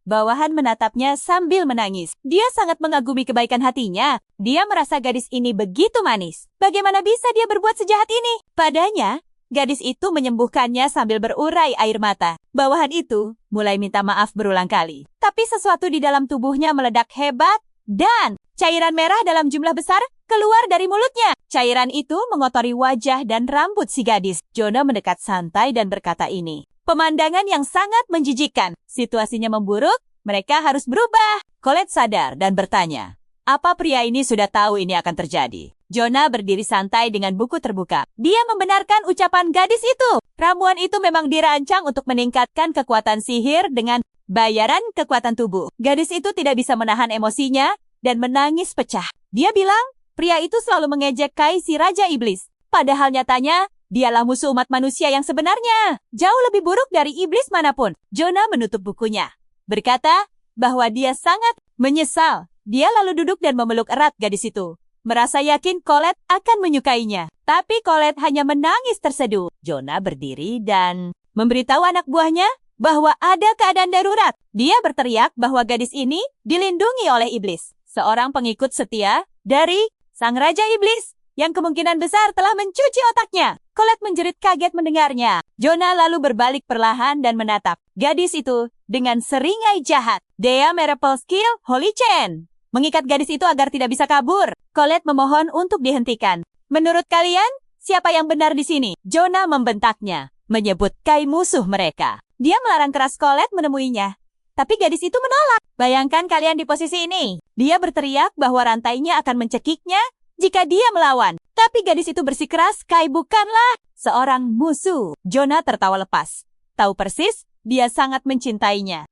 Bawahan menatapnya sambil menangis. Dia sangat mengagumi kebaikan hatinya. Dia merasa gadis ini begitu manis. Bagaimana bisa dia berbuat sejahat ini? Padanya, gadis itu menyembuhkannya sambil berurai air mata. Bawahan itu mulai minta maaf berulang kali. Tapi sesuatu di dalam tubuhnya meledak hebat dan cairan merah dalam jumlah besar keluar dari mulutnya. Cairan itu mengotori wajah dan rambut si gadis. Jonah mendekat santai dan berkata ini. Pemandangan yang sangat menjijikkan. Situasinya memburuk, mereka harus berubah. Colette sadar dan bertanya, apa pria ini sudah tahu ini akan terjadi? Jonah berdiri santai dengan buku terbuka. Dia membenarkan ucapan gadis itu. Ramuan itu memang dirancang untuk meningkatkan kekuatan sihir dengan bayaran kekuatan tubuh. Gadis itu tidak bisa menahan emosinya dan menangis pecah. Dia bilang, pria itu selalu mengejek Kai si Raja Iblis. Padahal nyatanya, dialah musuh umat manusia yang sebenarnya. Jauh lebih buruk dari iblis manapun. Jonah menutup bukunya, berkata bahwa dia sangat menyesal. Dia lalu duduk dan memeluk erat gadis itu, merasa yakin Colette akan menyukainya. Tapi Colette hanya menangis terseduh. Jonah berdiri dan memberitahu anak buahnya bahwa ada keadaan darurat. Dia berteriak bahwa gadis ini dilindungi oleh iblis, seorang pengikut setia dari sang Raja Iblis yang kemungkinan besar telah mencuci otaknya. Colette menjerit kaget mendengarnya. Jonah lalu berbalik perlahan dan menatap gadis itu dengan seringai jahat. Dea Miracle Skill Holy Chain mengikat gadis itu agar tidak bisa kabur. Colette memohon untuk dihentikan. Menurut kalian, siapa yang benar di sini? Jonah membentaknya, menyebut Kai musuh mereka. Dia melarang keras Colette menemuinya. Tapi gadis itu menolak. Bayangkan kalian di posisi ini. Dia berteriak bahwa rantainya akan mencekiknya jika dia melawan. Tapi gadis itu bersikeras, Kai bukanlah seorang musuh. Jonah tertawa lepas. Tahu persis, dia sangat mencintainya.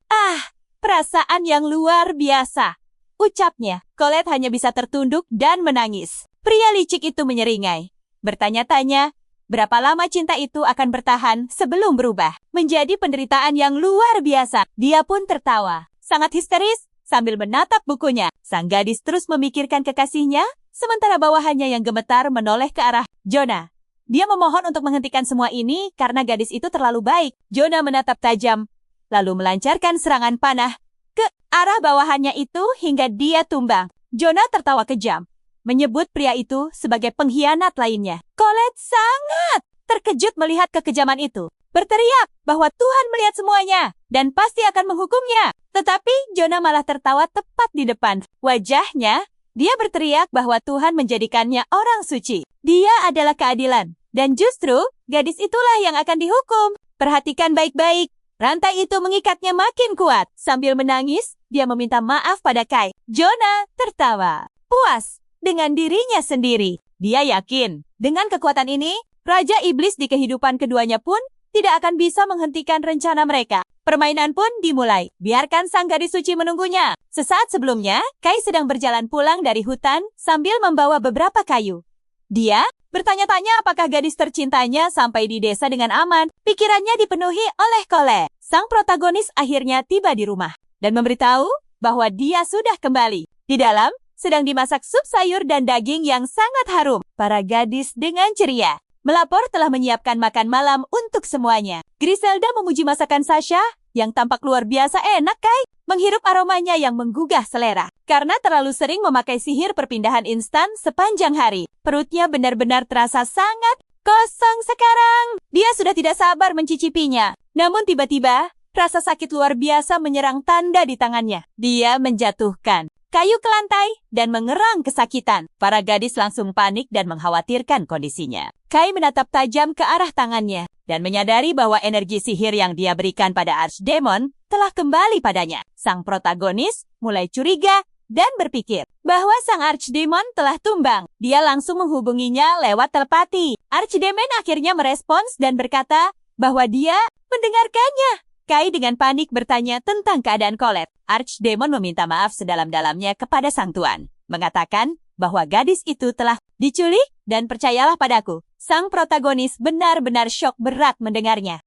Perasaan yang luar biasa. ucapnya. Colette hanya bisa tertunduk dan menangis. Pria licik itu menyeringai. Bertanya-tanya, berapa lama cinta itu akan bertahan sebelum berubah menjadi penderitaan yang luar biasa. Dia pun tertawa, sangat histeris, sambil menatap bukunya. Sang gadis terus memikirkan kekasihnya, sementara bawahannya yang gemetar menoleh ke arah Jonah. Dia memohon untuk menghentikan semua ini karena gadis itu terlalu baik. Jonah menatap tajam, lalu melancarkan serangan panah ke arah bawahannya itu hingga dia tumbang. Jonah tertawa kejam, menyebut pria itu sebagai pengkhianat lainnya. Colette sangat terkejut melihat kekejaman itu, berteriak bahwa Tuhan melihat semuanya dan pasti akan menghukumnya. Tetapi Jonah malah tertawa tepat di depan wajahnya. Dia berteriak bahwa Tuhan menjadikannya orang suci. Dia adalah keadilan. Dan justru, gadis itulah yang akan dihukum. Perhatikan baik-baik. Rantai itu mengikatnya makin kuat. Sambil menangis, dia meminta maaf pada Kai. Jonah tertawa, puas dengan dirinya sendiri. Dia yakin, dengan kekuatan ini, Raja Iblis di kehidupan keduanya pun tidak akan bisa menghentikan rencana mereka. Permainan pun dimulai. Biarkan sang gadis suci menunggunya. Sesaat sebelumnya, Kai sedang berjalan pulang dari hutan sambil membawa beberapa kayu. Dia bertanya-tanya apakah gadis tercintanya sampai di desa dengan aman. Pikirannya dipenuhi oleh Colette. Sang protagonis akhirnya tiba di rumah dan memberitahu bahwa dia sudah kembali. Di dalam, sedang dimasak sup sayur dan daging yang sangat harum. Para gadis dengan ceria melapor telah menyiapkan makan malam untuk semuanya. Griselda memuji masakan Sasha yang tampak luar biasa enak, Kai. Menghirup aromanya yang menggugah selera. Karena terlalu sering memakai sihir perpindahan instan sepanjang hari, perutnya benar-benar terasa sangat kosong sekarang. Dia sudah tidak sabar mencicipinya. Namun tiba-tiba, rasa sakit luar biasa menyerang tanda di tangannya. Dia menjatuhkan kayu ke lantai dan mengerang kesakitan. Para gadis langsung panik dan mengkhawatirkan kondisinya. Kai menatap tajam ke arah tangannya dan menyadari bahwa energi sihir yang dia berikan pada Archdemon telah kembali padanya. Sang protagonis mulai curiga dan berpikir bahwa sang Archdemon telah tumbang. Dia langsung menghubunginya lewat telepati. Archdemon akhirnya merespons dan berkata bahwa dia mendengarkannya. Kai dengan panik bertanya tentang keadaan Colette. Archdemon meminta maaf sedalam-dalamnya kepada sang tuan, mengatakan bahwa gadis itu telah diculik dan percayalah padaku. Sang protagonis benar-benar syok berat mendengarnya.